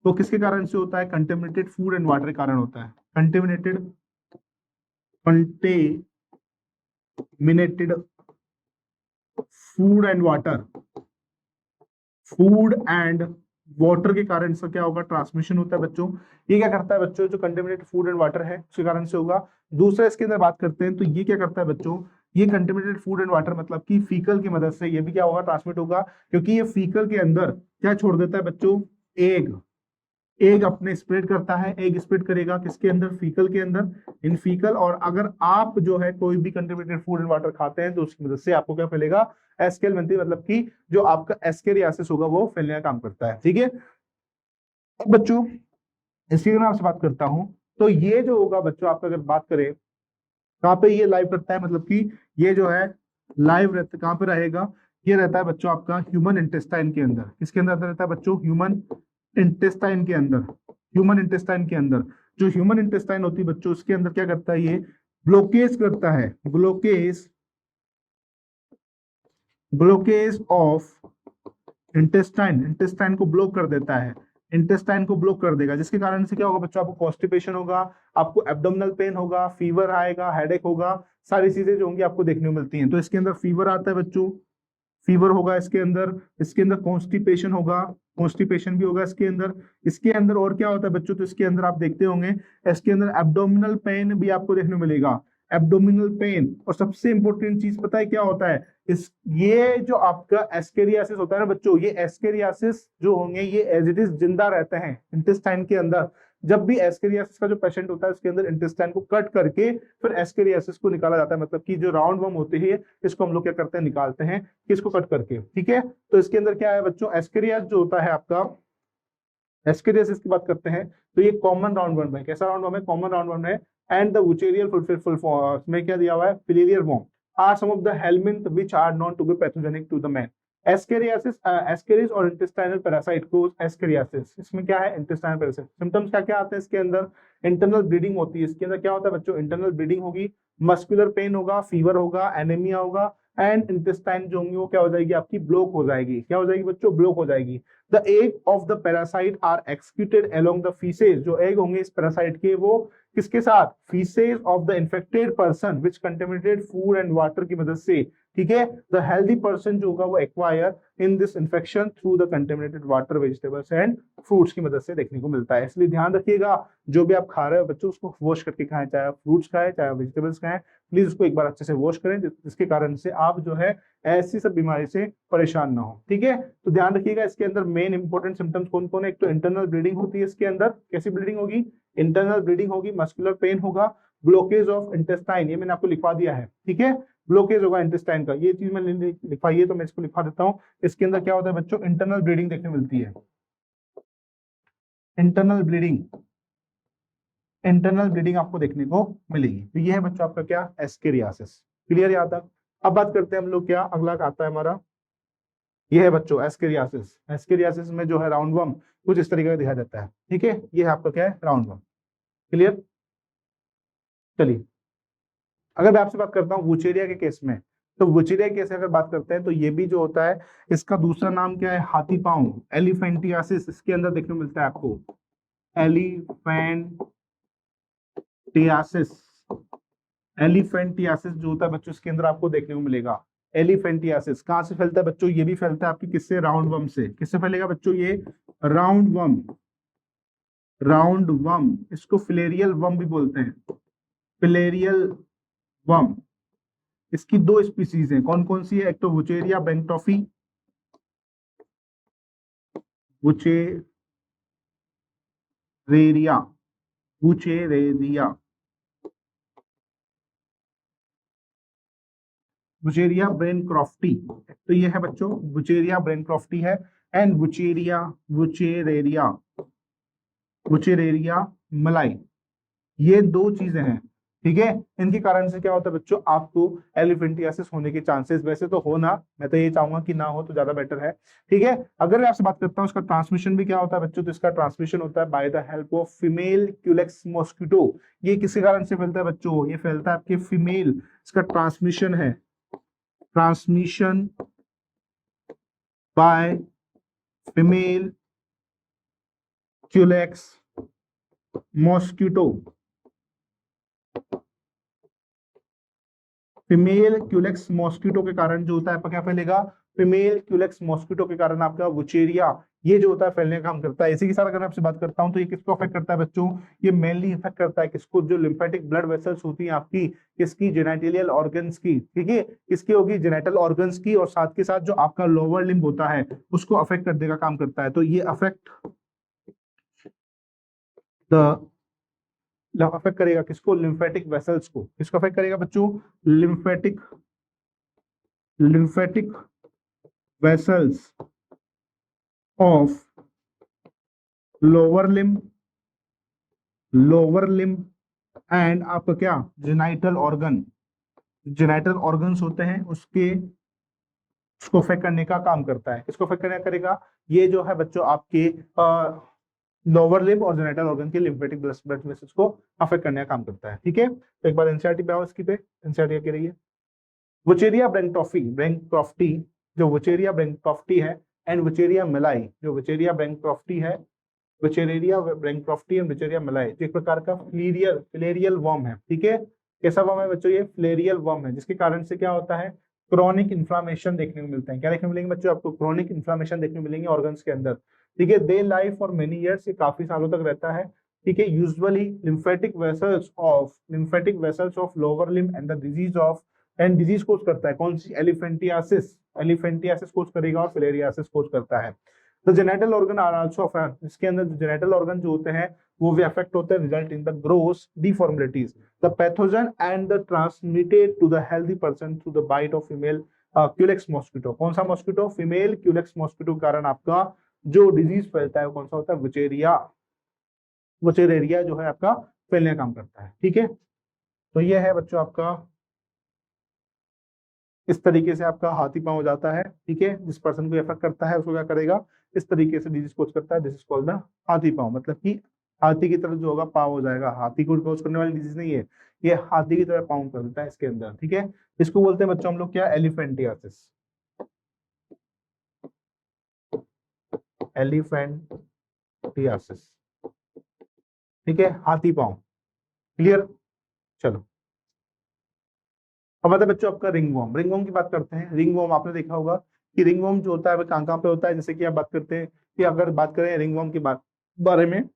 A: तो किसके कारण से होता है? कंटेमिनेटेड फूड एंड वाटर के कारण होता है। Contaminated food and water, food and water के कारण इसका क्या होगा? ट्रांसमिशन होता है बच्चों। ये क्या करता है बच्चों? जो कंटेमिनेटेड फूड एंड वाटर है उसके कारण से होगा। दूसरा इसके अंदर बात करते हैं तो ये क्या करता है बच्चों? ये कंटेमिनेटेड फूड एंड वाटर मतलब कि फीकल की मदद से ये भी क्या होगा? ट्रांसमिट होगा, क्योंकि ये फीकल के अंदर क्या छोड़ देता है बच्चों? एग। एग अपने स्प्रेड करता है। एग स्प्रेड करेगा किसके अंदर? फीकल के अंदर, इन फीकल। और अगर आप जो है कोई भी कंटेमिनेटेड फूड एंड वाटर खाते हैं तो उसकी मदद से आपको क्या फैलेगा? एसकेल बनती है, मतलब कि जो आपका एस्केरियासिस होगा वो फैलने का काम करता है। ठीक है, अब बच्चों इसकी अगर मैं आपसे बात करता हूं तो ये जो होगा बच्चों आपका, अगर बात करें कहाँ पे ये लाइव करता है, मतलब कि ये जो है लाइव रहता, कहाँ पे रहेगा? ये रहता है बच्चों आपका ह्यूमन इंटेस्टाइन के अंदर। किसके अंदर रहता है बच्चों? ह्यूमन इंटेस्टाइन के अंदर। ह्यूमन इंटेस्टाइन के अंदर, जो ह्यूमन इंटेस्टाइन होती है बच्चों, उसके अंदर क्या करता है? ये ब्लॉकेज करता है। ब्लॉकेज ऑफ इंटेस्टाइन, इंटेस्टाइन को ब्लॉक कर देता है। इंटेस्टाइन को ब्लॉक कर देगा, जिसके कारण से क्या होगा बच्चों? आपको कॉन्स्टिपेशन होगा, आपको एब्डोमिनल पेन होगा, फीवर आएगा, हेडेक होगा, सारी चीजें जो होंगी आपको देखने को मिलती हैं। तो इसके अंदर फीवर आता है बच्चों, फीवर होगा इसके अंदर। इसके अंदर कॉन्स्टिपेशन होगा, कॉन्स्टिपेशन भी होगा इसके अंदर। इसके अंदर और क्या होता है बच्चों? तो इसके अंदर आप देखते होंगे, इसके अंदर एब्डोमिनल पेन भी आपको देखने को मिलेगा, एब्डोमिनल पेन। और सबसे इंपॉर्टेंट चीज पता है क्या होता है? इस ये जो आपका एस्केरियासिस होता है ना बच्चों, ये एस्केरियासिस जो होंगे ये एज इट इज जिंदा रहते हैं इंटेस्टाइन के अंदर। जब भी एस्केरियासिस का जो पेशेंट होता है उसके अंदर इंटेस्टाइन को कट करके फिर एस्केरियासिस को निकाला जाता है, मतलब कि जो राउंड वर्म होते हैं इसको हम लोग क्या करते हैं? निकालते हैं, किसको? कट करके। ठीक है, तो इसके अंदर क्या है बच्चों? एस्केरियास जो होता है आपका, एस्केरियासिस की बात करते हैं तो ये कॉमन राउंड वर्म है। कैसा राउंड वर्म है? कॉमन राउंड वर्म है। एंड द वुचेरियल फुल में क्या दिया हुआ है? Filarial worm are some of the helminth which are known to be pathogenic to the man. Ascariasis, ascaris और इंटेस्टाइनल पैरासाइट को एस्केरियासिस, इसमें क्या है? Intestinal parasite. सिम्टम्स क्या क्या आते हैं इसके अंदर? इंटरनल ब्लीडिंग होती है। इसके अंदर क्या होता है बच्चों? इंटरनल ब्लीडिंग होगी, मस्कुलर पेन होगा, फीवर होगा, एनीमिया होगा, एंड इंटेस्टाइन जो होंगी वो क्या हो जाएगी? आपकी ब्लॉक हो जाएगी। क्या हो जाएगी बच्चों? ब्लॉक हो जाएगी। The egg of the parasite are excreted along the faeces. जो एग होंगे इस पैरासाइट के वो किसके साथ? Faeces of the infected person which contaminated food and water की मदद से। ठीक है, द हेल्दी पर्सन जो होगा वो acquire in this infection through the contaminated water, vegetables and fruits की मदद से देखने को मिलता है। इसलिए ध्यान रखिएगा, जो भी आप खा रहे हो बच्चों उसको वॉश करके खाएं, चाहे आप फ्रूट्स खाएं चाहे वेजिटेबल्स खाएं, प्लीज उसको एक बार अच्छे से वॉश करें, जिसके कारण से आप जो है ऐसी सब बीमारी से परेशान ना हो। ठीक है, तो ध्यान रखिएगा इसके अंदर मेन इंपॉर्टेंट सिम्टम्स कौन कौन है? एक तो इंटरनल ब्लीडिंग होती है इसके अंदर। कैसी ब्लीडिंग होगी? इंटरनल ब्लीडिंग होगी, मस्कुलर पेन होगा, ब्लॉकेज ऑफ इंटेस्टाइन, ये मैंने आपको लिखवा दिया है। ठीक है, ब्लॉकेज होगा इंटेस्टाइन का, ये चीज मैंने लिखवाई है तो मैं इसको लिखवा देता हूँ। इसके अंदर क्या होता है बच्चों? इंटरनल ब्लीडिंग देखने मिलती है, इंटरनल ब्लीडिंग, इंटरनल ब्लीडिंग आपको देखने को मिलेगी। तो ये है बच्चों आपका क्या? एस्केरियासिस। क्लियर यहाँ तक? अब बात करते हैं हम लोग, क्या अगला आता है हमारा? ये है बच्चों एस्केरियासिस। एस्केरियासिस में जो है राउंड वर्म कुछ इस तरीके का दिखाई देता है। ठीक है, ये है आपका क्या है? Round worm. क्लियर? चलिए, अगर मैं आपसे बात करता हूँ वुचेरिया के केस में, तो वुचेरिया के केस में अगर बात करते हैं तो ये भी जो होता है इसका दूसरा नाम क्या है? हाथी पांव, एलिफेंटियासिस इसके अंदर देखने को मिलता है आपको। एलिफेंटियासिस, एलिफेंटियासिस जो होता है बच्चों इसके अंदर आपको देखने को मिलेगा। एलिफेंटियासिस कहाँ से फैलता है बच्चों? ये भी फैलता है आपकी किससे? राउंड वर्म से। किससे फैलेगा बच्चों? ये राउंड वर्म, राउंड वर्म, इसको फिलेरियल वर्म भी बोलते हैं, फिलेरियल वर्म। इसकी दो स्पीसीज हैं, कौन कौन सी है? एक तो वुचेरिया बेंटोफी, वुचेरेरिया, वुचेरेरिया, वुचेरिया ब्रेन क्रॉफ्टी। तो ये है बच्चों वुचेरिया ब्रेन क्रॉफ्टी है, एंड वुचेरिया, वुचेरेरिया, वुचेरेरिया मलाई, ये दो चीजें हैं। ठीक है, इनके कारण से क्या होता है बच्चों? आपको एलिफेंटियासिस होने के चांसेस, वैसे तो हो ना, मैं तो ये चाहूंगा कि ना हो तो ज्यादा बेटर है। ठीक है, अगर मैं आपसे बात करता हूँ इसका ट्रांसमिशन भी क्या होता है बच्चों, तो इसका ट्रांसमिशन होता है by the help of female culex mosquito. ये किसके कारण से फैलता है बच्चों? ये फैलता है आपके फीमेल, इसका ट्रांसमिशन है, transmission by female culex mosquito, female culex mosquito के कारण जो होता है आपका क्या फैलेगा, फीमेल क्यूलेक्स मॉस्किटो के कारण आपका वुचेरिया ये जो होता है फैलने का काम करता है। इसी के साथ अगर मैं आपसे बात करता हूं तो ये किसको अफेक्ट करता है बच्चों, ये मेनली इफेक्ट करता है किसको, जो लिम्फेटिक ब्लड वेसल्स होती हैं आपकी किसकी, जेनेटिलियल ऑर्गन्स की, ठीक है, किसकी होगी, जेनेटल ऑर्गन्स की, और साथ के साथ जो आपका लोअर लिम्ब होता है उसको अफेक्ट करने का काम करता है। तो ये अफेक्ट द अफेक्ट करेगा किसको, लिम्फेटिक वेसल्स को, किसको अफेक्ट करेगा बच्चों, lymphatic lymphatic vessels of lower limb and आपका क्या, जेनाइटल ऑर्गन, जेनाइटल ऑर्गन्स होते हैं उसको अफेक्ट करने का काम करता है। किसको अफेक्ट करने करेगा, ये जो है बच्चों आपके लोअर लिम्ब और जेनाइटल ऑर्गन के लिम्फेटिक ब्लड वेसल्स को अफेक्ट करने का काम करता है। ठीक है, तो एक बार एनसीईआरटी पे आओ, इसकी पे एनसीईआरटी क्या कह रही है, वुचेरिया ब्रैंकटॉफी जो वुचेरिया ब्रैंकटॉफी है, एंड वुचेरिया मेलाई जो वुचेरिया ब्रैंकटॉफी है, वुचेरिया ब्रैंकटॉफी एंड वुचेरिया मेलाई एक प्रकार का फिलेरियल वर्म है। ठीक है, कैसा वर्म है बच्चों, ये फिलेरियल वर्म है, जिसके कारण से क्या होता है, क्रॉनिक इन्फ्लामेशन देखने को मिलता है। क्या देखने को मिलेंगे बच्चों, आपको क्रॉनिक इन्फ्लामेशन देखने को मिलेंगे ऑर्गन्स के अंदर। ठीक है, they life for many years, ये काफी सालों तक रहता है। ठीक है, usually lymphatic vessels of lower limb and the disease of and disease cause करता है कौन सी, एलिफेंटियासिस कोज करेगा और फिलेरियासिस कोज करता है। तो genital organ are also affect, इसके अंदर जो जेनेटल ऑर्गन जो होते हैं वो भी अफेक्ट होते हैं, result in the gross deformities, the pathogen and the transmitted to the healthy person through the bite of female culex mosquito. कौन सा मॉस्किटो, फीमेल क्यूलेक्स मॉस्किटो के कारण आपका जो डिजीज फैलता है वो कौन सा होता है, वुचेरिया जो है आपका फैलने का काम करता है। ठीक है, तो ये है बच्चों आपका, इस तरीके से आपका हाथी पांव हो जाता है। ठीक है, जिस पर्सन को इफेक्ट करता है उसको क्या करेगा, इस तरीके से डिजीज कोज करता है, दिस इज कॉल्ड द हाथी पांव, मतलब कि हाथी की तरह जो होगा पांव हो जाएगा। हाथी को कोज करने वाली डिजीज नहीं है, ये हाथी की तरह पांव कर देता है इसके अंदर। ठीक है, इसको बोलते हैं बच्चों हम लोग क्या, एलिफेंटियासिस, एलिफेंटियासिस। ठीक है, हाथी पांव, क्लियर। चलो अब मतलब बच्चों आपका रिंग वर्म की बात करते हैं। रिंग वर्म आपने देखा होगा कि रिंग वर्म जो होता है वो कहाँ पे होता है, जैसे कि आप बात करते हैं कि अगर बात करें रिंग वर्म की बारे में,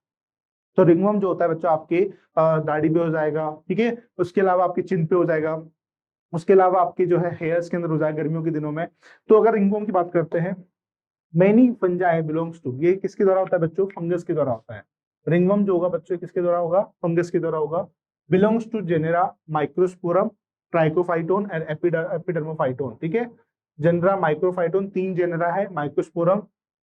A: तो रिंग वर्म जो होता है बच्चों आपके दाढ़ी पे हो जाएगा। ठीक है, उसके अलावा आपके चिन पे हो जाएगा, उसके अलावा आपके जो है हेयर्स के अंदर हो जाएगा गर्मियों के दिनों में। तो अगर रिंग वर्म की बात करते हैं, मेनी फंजाई बिलोंग्स टू, ये किसके द्वारा होता है बच्चों, फंगस के द्वारा होता है। रिंग वर्म जो होगा बच्चों किसके द्वारा होगा, फंगस के द्वारा होगा। Belongs to genera microsporum, trichophyton and epidermophyton. ठीक है, जेनरा माइक्रोफाइटोन, 3 जेनरा है, माइक्रोस्पोरम,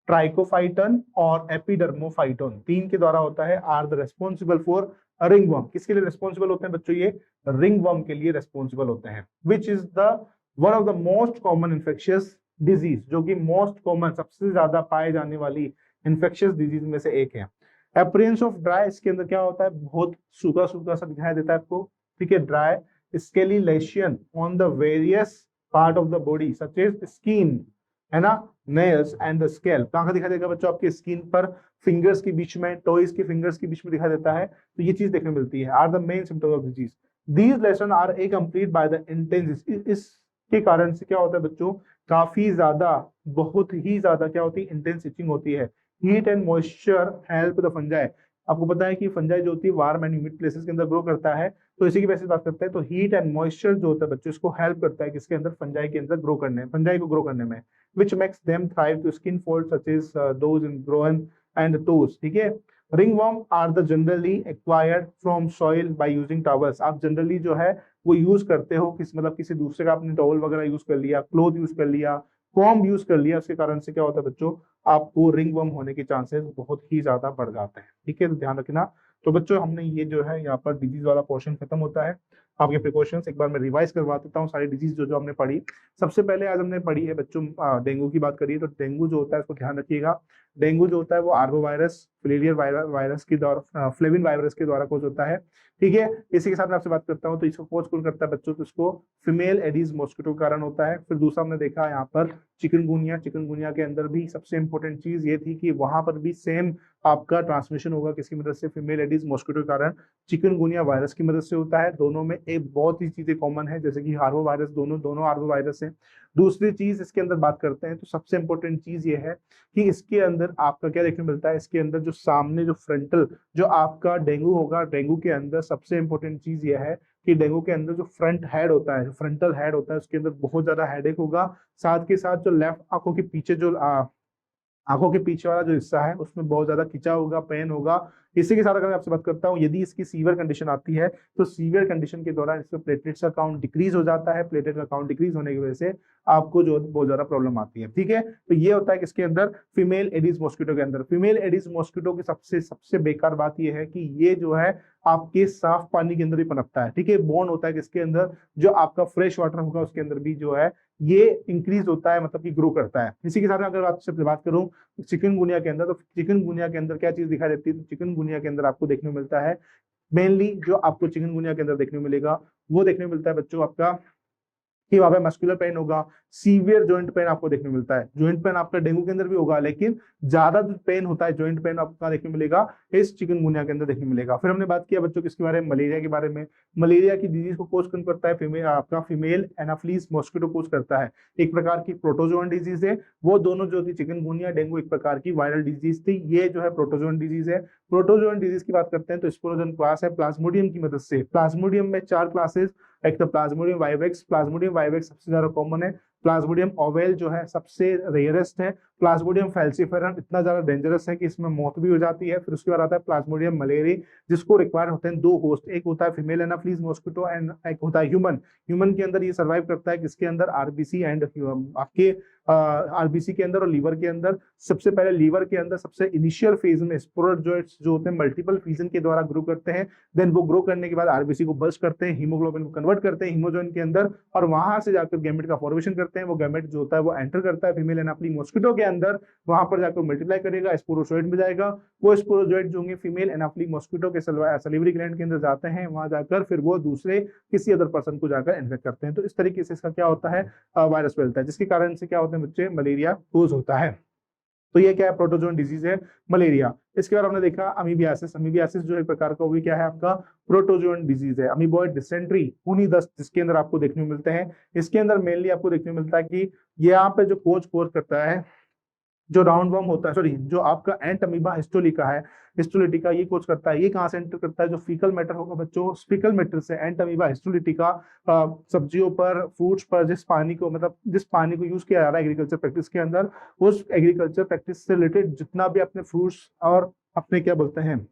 A: ट्राइकोफाइटन और एपिडर्मोफाइटोन, 3 के द्वारा होता है। Are the responsible for ringworm, किसके लिए रेस्पॉन्सिबल होते हैं बच्चों, ये रिंग वर्म के लिए रेस्पॉन्सिबल होते हैं। Which is the one of the most common infectious disease, जो कि मोस्ट कॉमन सबसे ज्यादा पाए जाने वाली इन्फेक्शियस डिजीज में से एक है। अपीयरेंस ऑफ ड्राई, इसके अंदर क्या होता है, बहुत सूखा सूखा सा दिखाई देता है आपको। ठीक है, dry scaling on the various part of the body such as skin, है ना, नेल्स एंड द स्कैल्प। कहाँ दिखाई देगा बच्चों, आपकी स्किन पर, फिंगर्स के बीच में, टोइज के फिंगर्स के बीच में दिखाई देता है। तो ये चीज देखने मिलती है, are the main symptoms of disease. These lesions are incomplete by the intense, इसके कारण से क्या होता है बच्चों, काफी ज्यादा, बहुत ही ज्यादा क्या होती है, इंटेंस इचिंग होती है। Heat and moisture help the fungi, आपको पता है कि फंजाई जो होती है वार्म एंड ह्यूमिड प्लेसेस के अंदर ग्रो करता है, तो इसी की वजह से बात करते हैं। तो हीट एंड मॉइस्चर जो होता है बच्चों, इसको हेल्प करता है किसके अंदर, फंजाई के अंदर ग्रो करने, फंजाई को ग्रो करने में। which makes them thrive to skin folds such as those in groin and toes। ठीक है, ringworm are the generally acquired from soil by using towels। आप जनरली जो है वो यूज करते हो किस, मतलब किसी दूसरे का आपने टॉवल वगैरह यूज कर लिया, क्लोथ यूज कर लिया, कॉम्ब यूज कर लिया, उसके कारण से क्या होता है बच्चों, आपको रिंग वर्म होने के चांसेस बहुत ही ज्यादा बढ़ जाते हैं। ठीक है, तो ध्यान रखना। तो बच्चों हमने ये जो है यहाँ पर डिजीज वाला पोर्शन खत्म होता है। आपके प्रिकॉशंस एक बार मैं रिवाइज करवा देता हूँ सारी डिजीज जो जो हमने पढ़ी। सबसे पहले आज हमने पढ़ी है बच्चों डेंगू की बात करिए तो डेंगू जो होता है उसको ध्यान रखिएगा। डेंगू जो होता है वो आर्बो वायरस फिलेरियर वायरस के द्वारा फ्लेविन वायरस के द्वारा कोज होता है। ठीक है, इसी के साथ मैं आपसे बात करता हूँ तो इसको कोज कौन करता है बच्चों, तो इसको फीमेल एडीज मॉस्किटो के कारण होता है। फिर दूसरा हमने देखा यहाँ पर चिकनगुनिया। चिकनगुनिया के अंदर भी सबसे इंपॉर्टेंट चीज ये थी कि वहां पर भी सेम आपका ट्रांसमिशन होगा किसकी मदद से, फीमेल एडीज मॉस्किटो के कारण चिकनगुनिया वायरस की मदद से होता है। दोनों में एक बहुत ही चीजें कॉमन है जैसे कि आर्बो वायरस, दोनों आर्बो वायरस है। दूसरी चीज इसके अंदर बात करते हैं तो सबसे इंपॉर्टेंट चीज ये है कि इसके अंदर आपका क्या देखने मिलता है, इसके अंदर जो सामने जो फ्रंटल जो आपका डेंगू होगा, डेंगू के अंदर सबसे इंपॉर्टेंट चीज ये है कि डेंगू के अंदर जो फ्रंट हेड होता है, जो फ्रंटल हेड होता है उसके अंदर बहुत ज्यादा हेडेक होगा। साथ के साथ जो लेफ्ट आंखों के पीछे जो आंखों के पीछे वाला जो हिस्सा है उसमें बहुत ज्यादा खिंचा होगा, पेन होगा। इसी के साथ अगर मैं आपसे बात करता हूँ यदि इसकी सीवियर कंडीशन आती है तो सीवियर कंडीशन के दौरान इसमें प्लेटलेट्स का काउंट डिक्रीज हो जाता है। प्लेटलेट का काउंट डिक्रीज होने की वजह से आपको जो बहुत ज्यादा प्रॉब्लम आती है। ठीक है, तो ये होता है किसके अंदर, फीमेल एडिस मॉस्किटो के अंदर। फीमेल एडिस मॉस्किटो की सबसे सबसे बेकार बात ये है कि ये जो है आपके साफ पानी के अंदर ही पनपता है। ठीक है, बोन होता है किसके अंदर, जो आपका फ्रेश वाटर होगा उसके अंदर भी जो है ये इंक्रीज होता है, मतलब कि ग्रो करता है। इसी के साथ अगर आपसे बात करूं चिकनगुनिया के अंदर, तो चिकनगुनिया के अंदर क्या चीज दिखाई देती है, तो चिकनगुनिया के अंदर आपको देखने को मिलता है मेनली जो आपको चिकनगुनिया के अंदर देखने को मिलेगा वो देखने को मिलता है बच्चों आपका कि वहां पे मस्कुलर पेन होगा, सीवियर जॉइंट पेन आपको देखने को मिलता है। जॉइंट पेन आपका डेंगू के अंदर भी होगा लेकिन ज्यादा जो पेन होता है जॉइंट पेन आपका देखने को मिलेगा इस चिकनगुनिया के अंदर देखने को मिलेगा। फिर हमने बात किया बच्चों किसके बारे में, मलेरिया के बारे में। मलेरिया की डिजीज को कोज कौन करता है, फीमेल आपका फीमेल एनाफ्लीज मॉस्किटो कोज करता है। एक प्रकार की प्रोटोजोन डिजीज है। वो दोनों जो थी चिकनगुनिया डेंगू एक प्रकार की वायरल डिजीज थी, ये जो है प्रोटोजोन डिजीज है। प्रोटोजोन डिजीज की बात करते हैं तो स्पोरोजोन क्लास है प्लाज्मोडियम की मदद से। प्लाज्मोडियम में 4 क्लासेस, एक तो प्लाज्मोडियम वाइवेक्स। प्लाज्मोडियम वाइवेक्स सबसे ज्यादा कॉमन है। प्लाज्मोडियम ओवेल जो है सबसे रेयरेस्ट है। प्लाज्मोडियम फैल्सिफेरम इतना ज्यादा डेंजरस है कि इसमें मौत भी हो जाती है। फिर उसके बाद आता है प्लाज्मोडियम मलेरी जिसको रिक्वायर होते हैं 2 होस्ट, एक होता है फीमेल एनाफ्लीज मॉस्किटो एंड एक होता है ह्यूमन। ह्यूमन के अंदर ये सर्वाइव करता है किसके अंदर, आरबीसी एंड आपके आरबीसी के अंदर और लीवर के अंदर। सबसे पहले लीवर के अंदर सबसे इनिशियल फेज में स्पोरोजोइट्स जो होते हैं मल्टीपल फीजन के द्वारा ग्रो करते हैं। देन वो ग्रो करने के बाद आरबीसी को बर्स्ट करते हैं, हीमोग्लोबिन को कन्वर्ट करते हैं हीमोजोइन के अंदर और वहां से जाकर गैमेट का फॉर्मेशन करते हैं। वो गैमेट जो होता है वो एंटर करता है फीमेल एनाफ्ली मॉस्किटो के अंदर, वहां पर जाकर मल्टीप्लाई करेगा, स्पोरोजोइट में जाएगा। वो स्पोरोजोइट जो होंगे फीमेल एनाफ्ली मॉस्किटो के सलिवरी ग्लैंड के अंदर जाते हैं, वहां जाकर फिर वो दूसरे किसी अदर पर्सन को जाकर इन्फेक्ट करते हैं। तो इस तरीके से इसका क्या होता है, वायरस फैलता है जिसके कारण से क्या होते हैं बच्चे, मलेरिया कोज होता है। तो ये क्या है, प्रोटोजोन डिजीज है मलेरिया। इसके बाद हमने देखा अमीबियासिस। अमीबियासिस जो एक प्रकार का वो भी क्या है आपका प्रोटोजोन डिजीज है। अमीबॉइड डिसेंट्री, खूनी दस्त जिसके अंदर आपको देखने को मिलते हैं। इसके अंदर मेनली आपको देखने को मिलता है कि ये यहाँ पे जो कोज करता है जो राउंड वर्म होता है, सॉरी जो आपका एंट अमीबा हिस्टोलिका है, हिस्टोलिटिका ये कोच करता है। ये कहाँ से एंटर करता है, जो फीकल मैटर होगा बच्चों, फीकल मैटर से एंट अमीबा हिस्टोलिटिका सब्जियों पर, फ्रूट्स पर जिस पानी को मतलब जिस पानी को यूज किया जा रहा है एग्रीकल्चर प्रैक्टिस के अंदर, उस एग्रीकल्चर प्रैक्टिस से रिलेटेड जितना भी अपने फ्रूट्स और अपने क्या बोलते हैं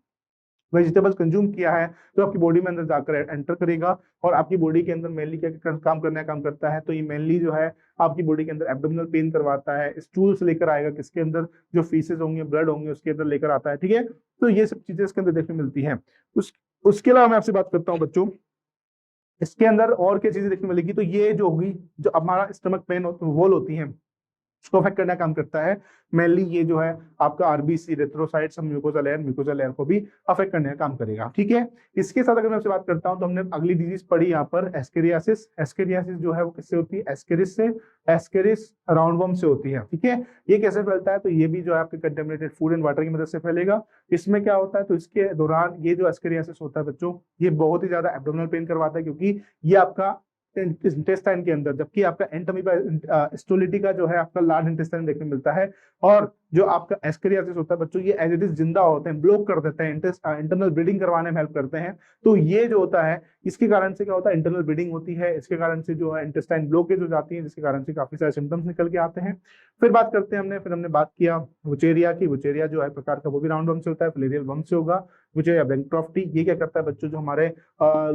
A: वेजिटेबल्स कंज्यूम किया है तो आपकी बॉडी में अंदर जाकर एंटर करेगा और आपकी बॉडी के अंदर मेनली क्या काम करना है, काम करता है। तो ये मेनली जो है आपकी बॉडी के अंदर एब्डोमिनल पेन करवाता है, स्टूल से लेकर आएगा किसके अंदर, जो फीसेस होंगे ब्लड होंगे उसके अंदर लेकर आता है। ठीक है, तो ये सब चीजें इसके अंदर देखने मिलती हैं। उसके अलावा मैं आपसे बात करता हूँ बच्चों इसके अंदर और क्या चीजें देखने मिलेगी, तो ये जो होगी जो हमारा स्टमक पेन वॉल होती है उसको अफेक्ट करने का काम करता है। मेनली ये जो है आपका आरबीसी रेथ्रोसाइट्स म्यूकोसा लेयर को भी अफेक्ट करने का काम करेगा। ठीक है, इसके साथ अगर मैं आपसे बात करता हूं तो हमने अगली डिजीज पढ़ी यहाँ पर एस्केरियासिस। एस्केरियासिस जो है वो किससे होती है, एस्केरिस से, एस्केरिस राउंडवर्म से होती है। ठीक है, ये कैसे फैलता है, तो ये भी जो है आपके कंटेमिनेटेड फूड एंड वाटर की मदद से फैलेगा। इसमें क्या होता है, तो इसके दौरान ये जो एस्केरियासिस होता है बच्चों ये बहुत ही ज्यादा एब्डोमिनल पेन करवाता है क्योंकि ये आपका इंटेस्टाइन के अंदर, जबकि आपका एंटमीबा स्टोलिटिका जो है आपका लार्ज इंटेस्टाइन देखने मिलता है। और जो आपका एस्केरियासिस होता है बच्चों ये एज इट इज जिंदा होते हैं, ब्लॉक कर देते हैं, इंटरनल ब्लीडिंग करवाने में हेल्प करते हैं। तो ये जो होता है इसके कारण से क्या होता है, इंटरनल ब्लीडिंग होती है, इसके कारण से जो है इंटेस्टाइन ब्लॉकेज हो जाती है जिसके कारण से काफी सारे सिम्टम्स निकल के आते हैं। फिर बात करते हैं हमने बात किया वुचेरिया की। वुचेरिया जो है प्रकार का वो भी राउंड वर्म से होता है, फिलेरियल वर्म से होगा। विच इज ब्रैंकोट्रॉफी। ये क्या करता है बच्चों, जो हमारे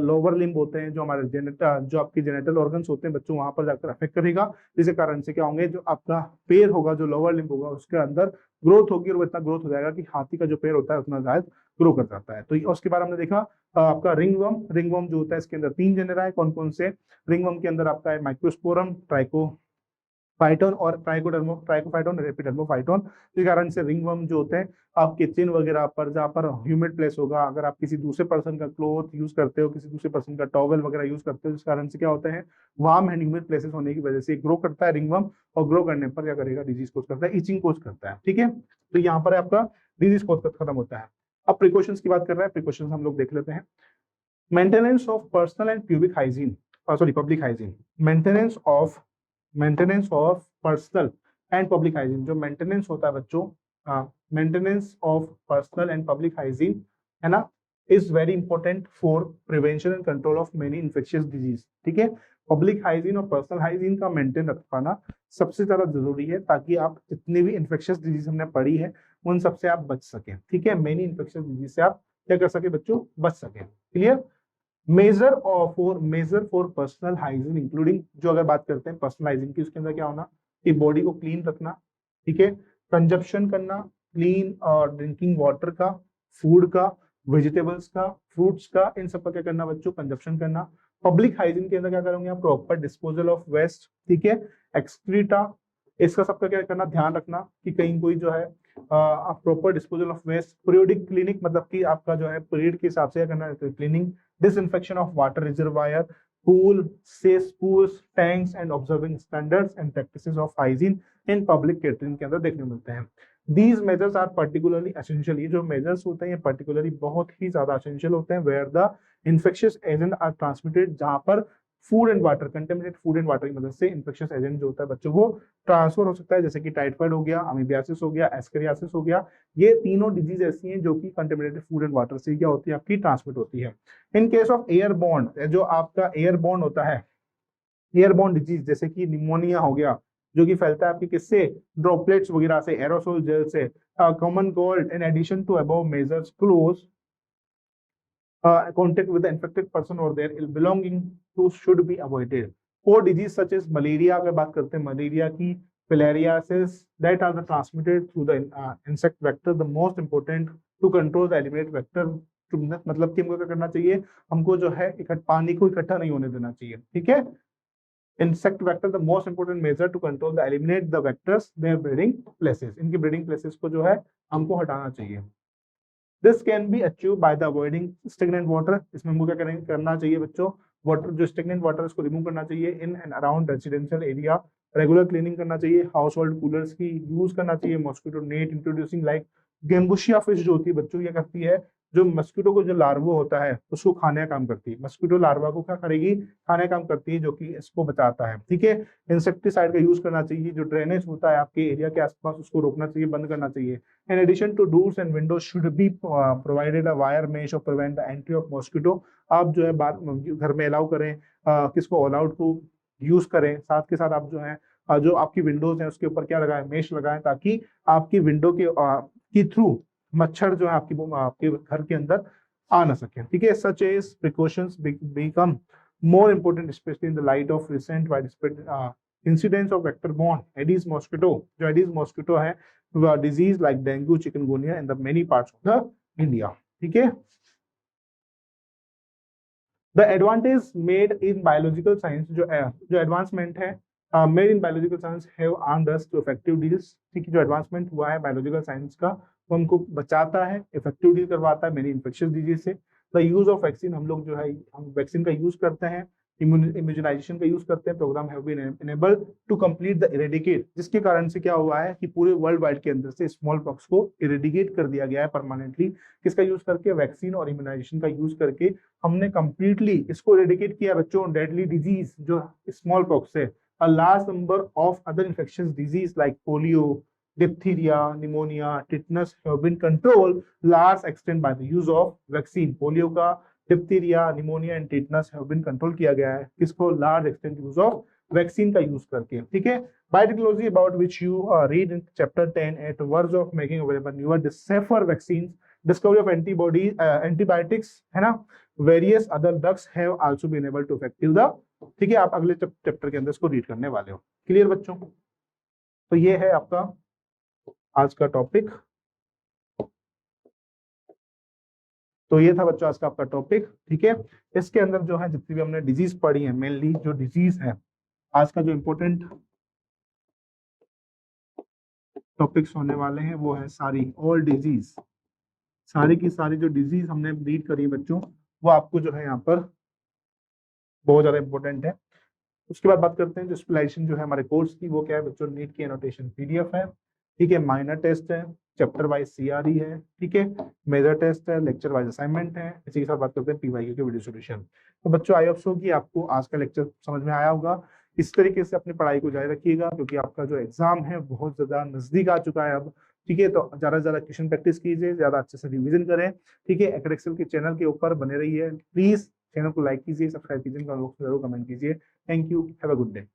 A: लोअर लिम्ब होते हैं, जो हमारे जेनेटर, जो आपके जेनेटल ऑर्गन्स होते हैं बच्चों, वहां पर जाकर अफेक्ट करेगा, जिसके कारण से क्या होंगे, जो आपका पैर होगा, जो लोअर लिम्ब होगा, उसके अंदर ग्रोथ होगी, और वो इतना ग्रोथ हो जाएगा कि हाथी का जो पैर होता है उतना ज्यादा ग्रो कर जाता है। तो उसके बाद हमने देखा आपका रिंगवर्म। रिंगवर्म जो होता है, इसके अंदर 3 जेनेरा है। कौन कौन से? रिंगवर्म के अंदर आपका है माइक्रोस्पोरम, ट्राइकोफाइटोन और ट्राइकोफाइटोन, एपिडर्मोफाइटोन। इस कारण से रिंगवर्म जो होते हैं आपके चिन वगैरह पर, जहाँ पर ह्यूमिड प्लेस होगा, अगर आप किसी दूसरे पर्सन का क्लोथ यूज करते हो, किसी दूसरे पर्सन का टॉवल वगैरह यूज करते हो, जिस कारण से क्या होता है, वार्म एंड ह्यूमिड प्लेसेस होने की वजह से ग्रो करता है रिंगवर्म, और ग्रो करने पर क्या करेगा, डिजीज कोज करता है, इचिंग कोज करता है। ठीक है, तो यहाँ पर आपका डिजीज कोज खत्म होता है। अब प्रिकॉशंस की बात कर रहे हैं, प्रिकॉशंस हम लोग देख लेते हैं। Maintenance of personal and pubic hygiene, sorry public hygiene. Maintenance of personal and public hygiene, जो मेंटेनेंस होता है बच्चों, maintenance of personal and public hygiene, है ना, is very important for prevention and control of many infectious disease. ठीक है, public hygiene और personal hygiene का मेंटेन रख पाना सबसे ज्यादा जरूरी है, ताकि आप जितनी भी इन्फेक्शियस डिजीज हमने पढ़ी है उन सबसे आप बच सकें। ठीक है, मेनी इन्फेक्शियस डिजीज से आप क्या कर सके बच्चों, बच सके। Clear? Measure for personal hygiene including, जो अगर बात करते हैं पर्सनल हाइजीन की, उसके अंदर क्या होना कि बॉडी को क्लीन रखना, ठीक है, कंजप्शन करना, क्लीन और ड्रिंकिंग वाटर का, फूड का, वेजिटेबल्स का, फ्रूट्स का, इन सब का क्या करना बच्चों, कंजप्शन करना। पब्लिक हाइजीन के अंदर क्या करोगे आप, प्रॉपर डिस्पोजल ऑफ वेस्ट, ठीक है, एक्सक्रीटा, इसका सबका क्या करना, ध्यान रखना कि कहीं कोई जो है आप proper disposal of waste, periodic clinic, मतलब कि आपका जो है पीरियड के हिसाब से क्या करना है, cleaning, disinfection of water reservoir, pool, cesspools, tanks and observing standards and practices of hygiene in public catering के अंदर देखने मिलते हैं। These measures are particularly essential, ये जो measures होते हैं ये particularly बहुत ही ज्यादा essential होते हैं where the infectious agent are transmitted, जहां पर food and water, contaminated food and water की मदद से इन्फेक्शियस एजेंट जो होता है बच्चों वो ट्रांसफर हो सकता है, जैसे कि टाइफाइड हो गया, अमीबियासिस हो गया, एस्केरियासिस हो गया। ये तीनों डिजीज ऐसी हैं जो कि कंटेमिनेटेड फूड एंड वाटर से क्या होती है, आपकी ट्रांसमिट होती है। इन केस ऑफ एयरबॉर्न, जो आपका एयरबॉर्न होता है, एयरबॉर्न डिजीज जैसे कि निमोनिया हो गया, जो कि फैलता है आपके किससे, ड्रॉपलेट्स वगैरह से, एरोसोल जेल से, common cold, in addition to above measures, close contact with the infected person or their belonging to should be avoided. For disease such as malaria, अगर बात करते हैं मलेरिया की, filariasis, that are the transmitted through the insect vector, the most important to control the eliminate vector, मतलब कि हमको क्या करना चाहिए, हमको जो है पानी को इकट्ठा नहीं होने देना चाहिए। ठीक है, insect vector the most important measure to control the eliminate the vectors their breeding places, इनकी breeding places को जो है हमको हटाना चाहिए। This can be achieved by the avoiding stagnant water, इसमें हमको क्या करना चाहिए बच्चों, वाटर जो स्टेगनेंट वाटर उसको रिमूव करना चाहिए in and around residential area, regular cleaning करना चाहिए, हाउस होल्ड कूलर्स की यूज करना चाहिए, mosquito net introducing like gambusia fish जो होती है बच्चों, क्या करती है, जो मस्किटो को जो लार्वा होता है उसको खाने का काम करती है, मस्किटो लार्वा को क्या करेगी, खाने का काम करती है, जो कि इसको बचाता है। ठीक है, इंसेक्टिसाइड का यूज करना चाहिए, जो ड्रेनेज होता है आपके एरिया के आसपास उसको रोकना चाहिए, बंद करना चाहिए। In addition to doors and windows should be provided a wire mesh to prevent the entry of mosquito। आप जो है बात घर में अलाउ करें, किसको अलाउड को यूज करें, साथ के साथ आप जो है जो आपकी विंडोज हैं उसके ऊपर क्या लगाएं, मेश लगाएं, ताकि आपकी विंडो के थ्रू मच्छर जो है आपके घर के अंदर आ ना सके। ठीक है, such as precautions become more important specially in the light of recent widespread incidence of vector borne Aedes mosquito, जो एडीज मॉस्किटो है disease like dengue, chikungunya in the many parts of the India. ठीक है, the advantage made in biological science, जो advancement है made in biological science have armed us to effective deals. ठीक है, जो advancement हुआ है बायोलॉजिकल साइंस का वो हमको बचाता है, इफेक्टिव डील करवाता है मेनी इन्फेक्शियस डिजीज से। द यूज ऑफ वैक्सीन, हम लोग जो है हम वैक्सीन का यूज करते हैं, इम्यूनाइजेशन का यूज करते हैं, programme have been enabled to complete the eradicate, जिसके कारण से क्या हुआ है कि पूरे वर्ल्ड वाइड के अंदर से स्मॉल पॉक्स को इरेडिकेट कर दिया गया है परमानेंटली। किसका यूज करके, वैक्सीन और इम्यूनाइजेशन का यूज करके हमने कंप्लीटली इसको इरेडिकेट किया बच्चों। डेडली डिजीज जो स्मॉल पॉक्स है, a large number of other infectious disease like polio, diphtheria, pneumonia, tetanus have been controlled large extent by the use of vaccine। Polio का, diphtheria, pneumonia and tetanus have been control किया गया है, किसको, large extent use of vaccine का use करके। ठीक है, biotechnology about which you read in chapter 10 at words of making available newer safer vaccines discovery of antibody antibiotics है ना, various other drugs have also been able to effective the, ठीक है, आप अगले चैप्टर के अंदर इसको रीड करने वाले हो। क्लियर बच्चों? तो ये है आपका आज का टॉपिक। तो ये था बच्चों आज का आपका टॉपिक, ठीक है। इसके अंदर जो है जितनी भी हमने डिजीज पढ़ी है, मेनली जो डिजीज है, आज का जो इम्पोर्टेंट टॉपिक्स होने वाले हैं वो है सारी ऑल डिजीज, सारी की सारी जो डिजीज हमने रीड करी बच्चों, वो आपको जो है यहाँ पर बहुत ज्यादा इंपॉर्टेंट है। उसके बाद बात करते हैं जो स्पेशलाइजेशन जो है हमारे कोर्स की, वो क्या है बच्चों, नीट की एनोटेशन पीडीएफ है, ठीक है, माइनर टेस्ट है, चैप्टर वाइज सीआरई है, ठीक है, मेजर टेस्ट है, लेक्चर वाइज असाइनमेंट है। इसी के साथ बात करते हैं पीवाईक्यू के वीडियो सॉल्यूशन। तो बच्चों आई होप सो कि आपको आज का लेक्चर समझ में आया होगा। इस तरीके से अपनी पढ़ाई को जारी रखिएगा, क्योंकि आपका जो एग्जाम है बहुत ज्यादा नजदीक आ चुका है अब, ठीक है। तो ज्यादा से ज्यादा क्वेश्चन प्रैक्टिस कीजिए, ज्यादा अच्छे से रिविजन करें, ठीक है। एकेडमी के चैनल के ऊपर बने रहिए, प्लीज चैनल को लाइक कीजिए, सब्सक्राइब कीजिए, जरूर कमेंट कीजिए। Thank you, have a good day.